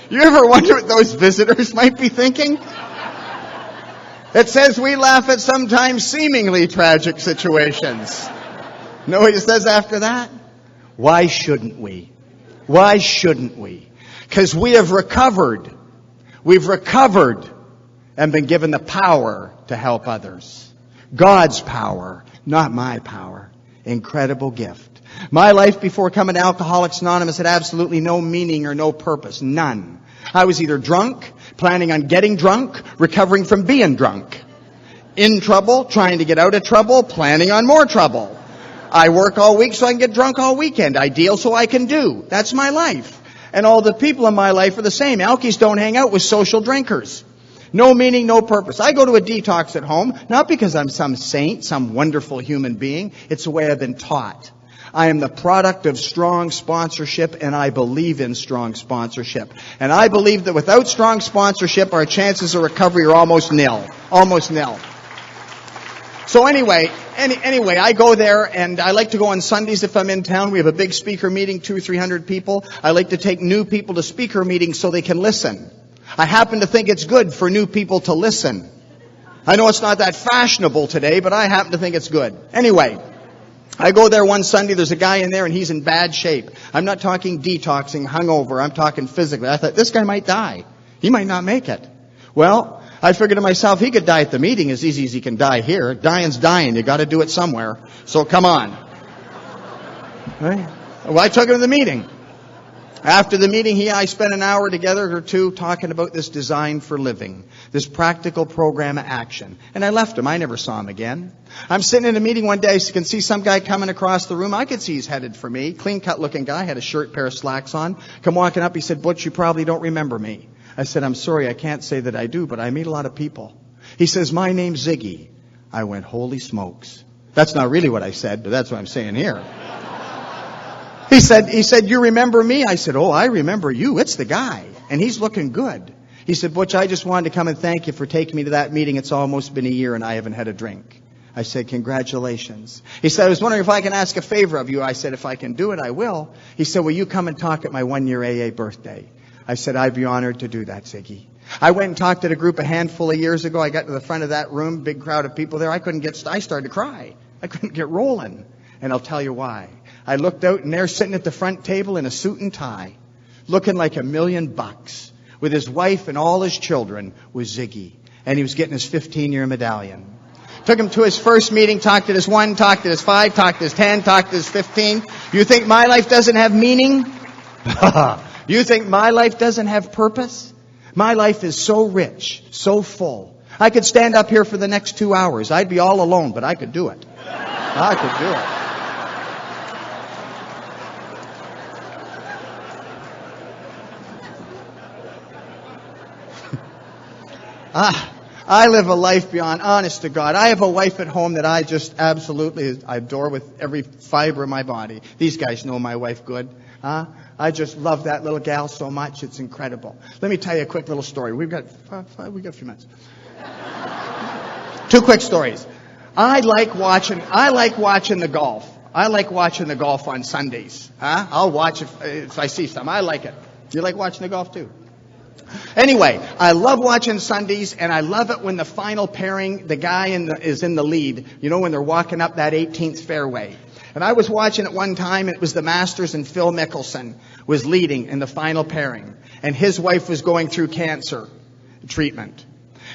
You ever wonder what those visitors might be thinking? It says we laugh at sometimes seemingly tragic situations. Know what it says after that? Why shouldn't we? Why shouldn't we? Because we have recovered. We've recovered and been given the power to help others. God's power, not my power. Incredible gift. My life before coming to Alcoholics Anonymous had absolutely no meaning or no purpose. None. I was either drunk, planning on getting drunk, recovering from being drunk. In trouble, trying to get out of trouble, planning on more trouble. I work all week so I can get drunk all weekend. I deal so I can do. That's my life. And all the people in my life are the same. Alkies don't hang out with social drinkers. No meaning, no purpose. I go to a detox at home, not because I'm some saint, some wonderful human being. It's the way I've been taught. I am the product of strong sponsorship, and I believe in strong sponsorship. And I believe that without strong sponsorship, our chances of recovery are almost nil. Almost nil. So anyway, I go there, and I like to go on Sundays if I'm in town. We have a big speaker meeting, 200-300 people. I like to take new people to speaker meetings so they can listen. I happen to think it's good for new people to listen. I know it's not that fashionable today, but I happen to think it's good. Anyway, I go there one Sunday, there's a guy in there and he's in bad shape. I'm not talking detoxing, hungover, I'm talking physically. I thought, this guy might die. He might not make it. Well, I figured to myself, he could die at the meeting as easy as he can die here. Dying's dying, you gotta do it somewhere. So come on. Right? Well, I took him to the meeting. After the meeting, he and I spent an hour together or two talking about this design for living, this practical program of action. And I left him. I never saw him again. I'm sitting in a meeting one day, so I can see some guy coming across the room. I could see he's headed for me. Clean-cut looking guy, had a shirt, pair of slacks on. Come walking up, he said, Butch, you probably don't remember me. I said, I'm sorry, I can't say that I do, but I meet a lot of people. He says, my name's Ziggy. I went, holy smokes. That's not really what I said, but that's what I'm saying here. He said, you remember me? I said, oh, I remember you. It's the guy. And he's looking good. He said, Butch, I just wanted to come and thank you for taking me to that meeting. It's almost been a year and I haven't had a drink. I said, congratulations. He said, I was wondering if I can ask a favor of you. I said, if I can do it, I will. He said, will you come and talk at my 1-year AA birthday? I said, I'd be honored to do that, Ziggy. I went and talked at a group a handful of years ago. I got to the front of that room, big crowd of people there. I started to cry. I couldn't get rolling. And I'll tell you why. I looked out and there sitting at the front table in a suit and tie, looking like $1 million, with his wife and all his children, was Ziggy. And he was getting his 15-year medallion. Took him to his first meeting, talked at his 1, talked at his 5, talked at his 10, talked at his 15. You think my life doesn't have meaning? You think my life doesn't have purpose? My life is so rich, so full. I could stand up here for the next 2 hours. I'd be all alone, but I could do it. I could do it. I live a life beyond, honest to God. I have a wife at home that I just absolutely adore with every fiber of my body. These guys know my wife good. Huh? I just love that little gal so much. It's incredible. Let me tell you a quick little story. We've got a few minutes. 2 quick stories. I like watching the golf. I like watching the golf on Sundays. Huh? I'll watch it if I see some. I like it. You like watching the golf too? Anyway, I love watching Sundays, and I love it when the final pairing, the guy is in the lead. You know, when they're walking up that 18th fairway. And I was watching it one time, and it was the Masters, and Phil Mickelson was leading in the final pairing. And his wife was going through cancer treatment.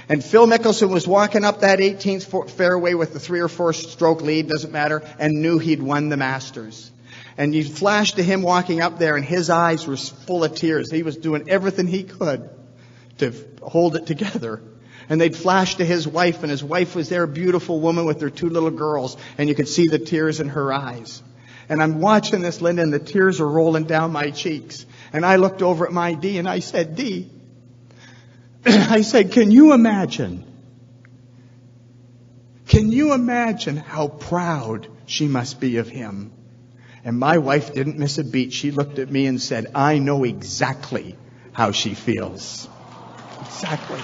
And Phil Mickelson was walking up that 18th fairway with the 3 or 4 stroke lead, doesn't matter, and knew he'd won the Masters. And you flashed to him walking up there, and his eyes were full of tears. He was doing everything he could to hold it together. And they'd flash to his wife, and his wife was there, a beautiful woman with her 2 little girls, and you could see the tears in her eyes. And I'm watching this, Linda, and the tears are rolling down my cheeks. And I looked over at my Dee, and I said, Dee, I said, can you imagine how proud she must be of him? And my wife didn't miss a beat. She looked at me and said, I know exactly how she feels. Exactly.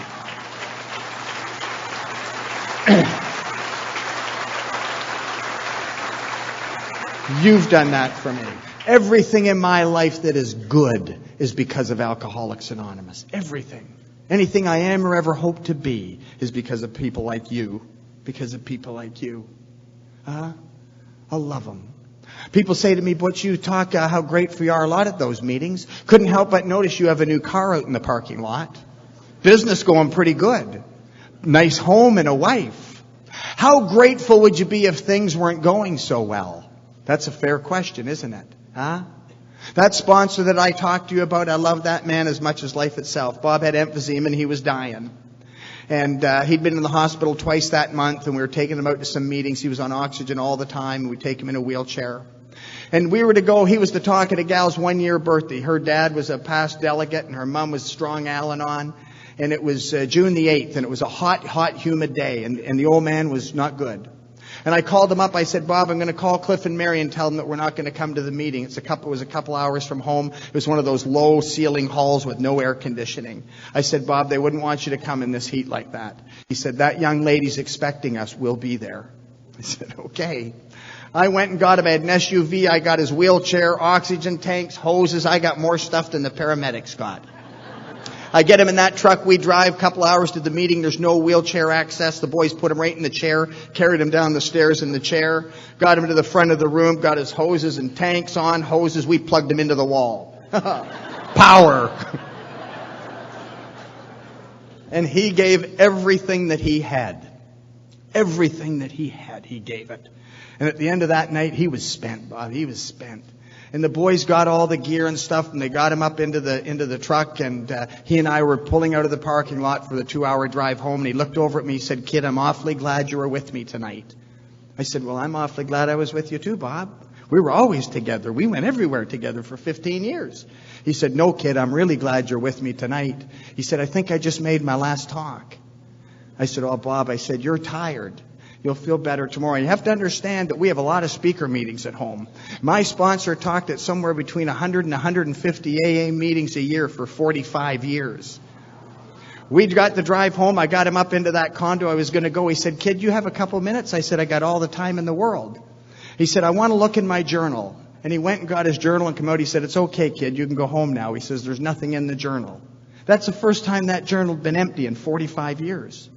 You've done that for me. Everything in my life that is good is because of Alcoholics Anonymous. Everything. Anything I am or ever hope to be is because of people like you. Because of people like you. I love them. People say to me, Butch, you talk how grateful you are a lot at those meetings. Couldn't help but notice you have a new car out in the parking lot. Business going pretty good. Nice home and a wife. How grateful would you be if things weren't going so well? That's a fair question, isn't it? Huh? That sponsor that I talked to you about, I love that man as much as life itself. Bob had emphysema and he was dying. And he'd been in the hospital twice that month, and we were taking him out to some meetings. He was on oxygen all the time, and we'd take him in a wheelchair. And we were to go, he was to talk at a gal's 1-year birthday. Her dad was a past delegate, and her mom was strong Al-Anon. And it was June the 8th, and it was a hot, humid day, and the old man was not good. And I called him up. I said, Bob, I'm going to call Cliff and Mary and tell them that we're not going to come to the meeting. It was a couple hours from home. It was one of those low ceiling halls with no air conditioning. I said, Bob, they wouldn't want you to come in this heat like that. He said, that young lady's expecting us. We'll be there. I said, okay. I went and got him. I had an SUV. I got his wheelchair, oxygen tanks, hoses. I got more stuff than the paramedics got. I get him in that truck. We drive a couple hours to the meeting. There's no wheelchair access. The boys put him right in the chair, carried him down the stairs in the chair, got him to the front of the room, got his hoses and tanks on, hoses. We plugged him into the wall. Power. And he gave everything that he had. Everything that he had, he gave it. And at the end of that night, he was spent, Bob. He was spent. And the boys got all the gear and stuff, and they got him up into the truck, and he and I were pulling out of the parking lot for the 2-hour drive home, and he looked over at me, he said, Kid, I'm awfully glad you were with me tonight. I said, well, I'm awfully glad I was with you too, Bob. We were always together. We went everywhere together for 15 years. He said, no, kid, I'm really glad you're with me tonight. He said, I think I just made my last talk. I said, oh, Bob, I said, you're tired. You'll feel better tomorrow. You have to understand that we have a lot of speaker meetings at home. My sponsor talked at somewhere between 100 and 150 AA meetings a year for 45 years. We got the drive home. I got him up into that condo. I was going to go. He said, Kid, you have a couple minutes? I said, I got all the time in the world. He said, I want to look in my journal. And he went and got his journal and came out. He said, it's okay, kid. You can go home now. He says, there's nothing in the journal. That's the first time that journal had been empty in 45 years.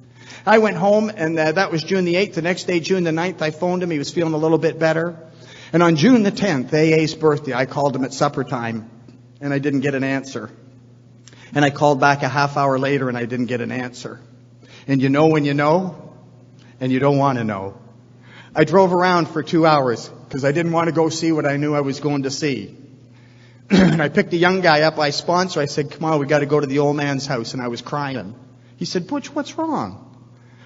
I went home, and that was June the 8th. The next day, June the 9th, I phoned him. He was feeling a little bit better. And on June the 10th, AA's birthday, I called him at supper time, and I didn't get an answer. And I called back a half hour later, and I didn't get an answer. And you know when you know, and you don't want to know. I drove around for 2 hours because I didn't want to go see what I knew I was going to see. And I picked a young guy up, I sponsor. I said, come on, we got to go to the old man's house. And I was crying. He said, Butch, what's wrong?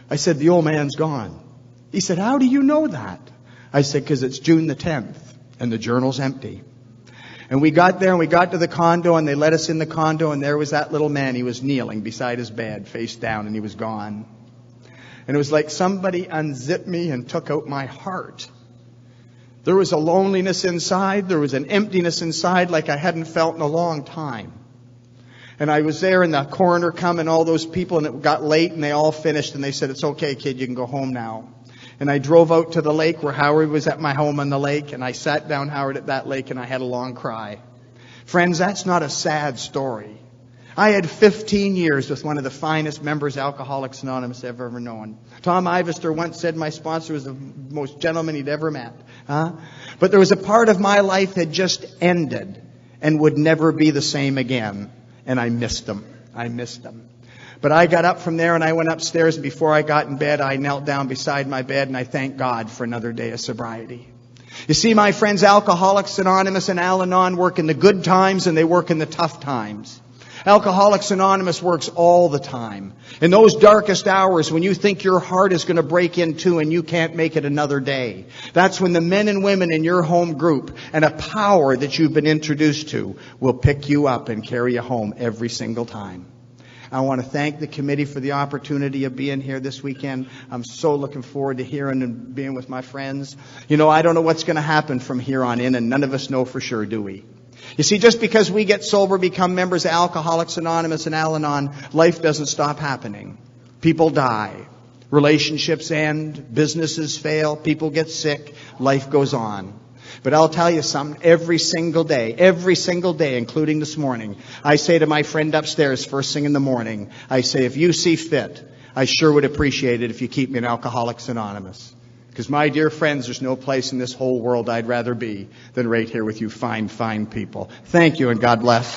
I said, the old man's gone. He said, how do you know that? I said, because it's June the 10th and the journal's empty. And we got there and we got to the condo and they let us in the condo and there was that little man. He was kneeling beside his bed, face down, and he was gone. And it was like somebody unzipped me and took out my heart. There was a loneliness inside. There was an emptiness inside like I hadn't felt in a long time. And I was there, and the coroner come and all those people, and it got late, and they all finished, and they said, "It's okay, kid, you can go home now." And I drove out to the lake where Howard was at my home on the lake, and I sat down, Howard, at that lake, and I had a long cry. Friends, that's not a sad story. I had 15 years with one of the finest members of Alcoholics Anonymous I've ever known. Tom Ivester once said my sponsor was the most gentleman he'd ever met. But there was a part of my life that just ended and would never be the same again. And I missed him. But I got up from there and I went upstairs, and before I got in bed, I knelt down beside my bed and I thanked God for another day of sobriety. You see, my friends, Alcoholics Anonymous and Al-Anon work in the good times and they work in the tough times. Alcoholics Anonymous works all the time. In those darkest hours when you think your heart is going to break in two and you can't make it another day, that's when the men and women in your home group and a power that you've been introduced to will pick you up and carry you home every single time. I want to thank the committee for the opportunity of being here this weekend. I'm so looking forward to hearing and being with my friends. You know, I don't know what's going to happen from here on in, and none of us know for sure, do we? You see, just because we get sober, become members of Alcoholics Anonymous and Al-Anon, life doesn't stop happening. People die. Relationships end. Businesses fail. People get sick. Life goes on. But I'll tell you something, every single day, including this morning, I say to my friend upstairs first thing in the morning, I say, if you see fit, I sure would appreciate it if you keep me in Alcoholics Anonymous. Because, my dear friends, there's no place in this whole world I'd rather be than right here with you fine, fine people. Thank you, and God bless.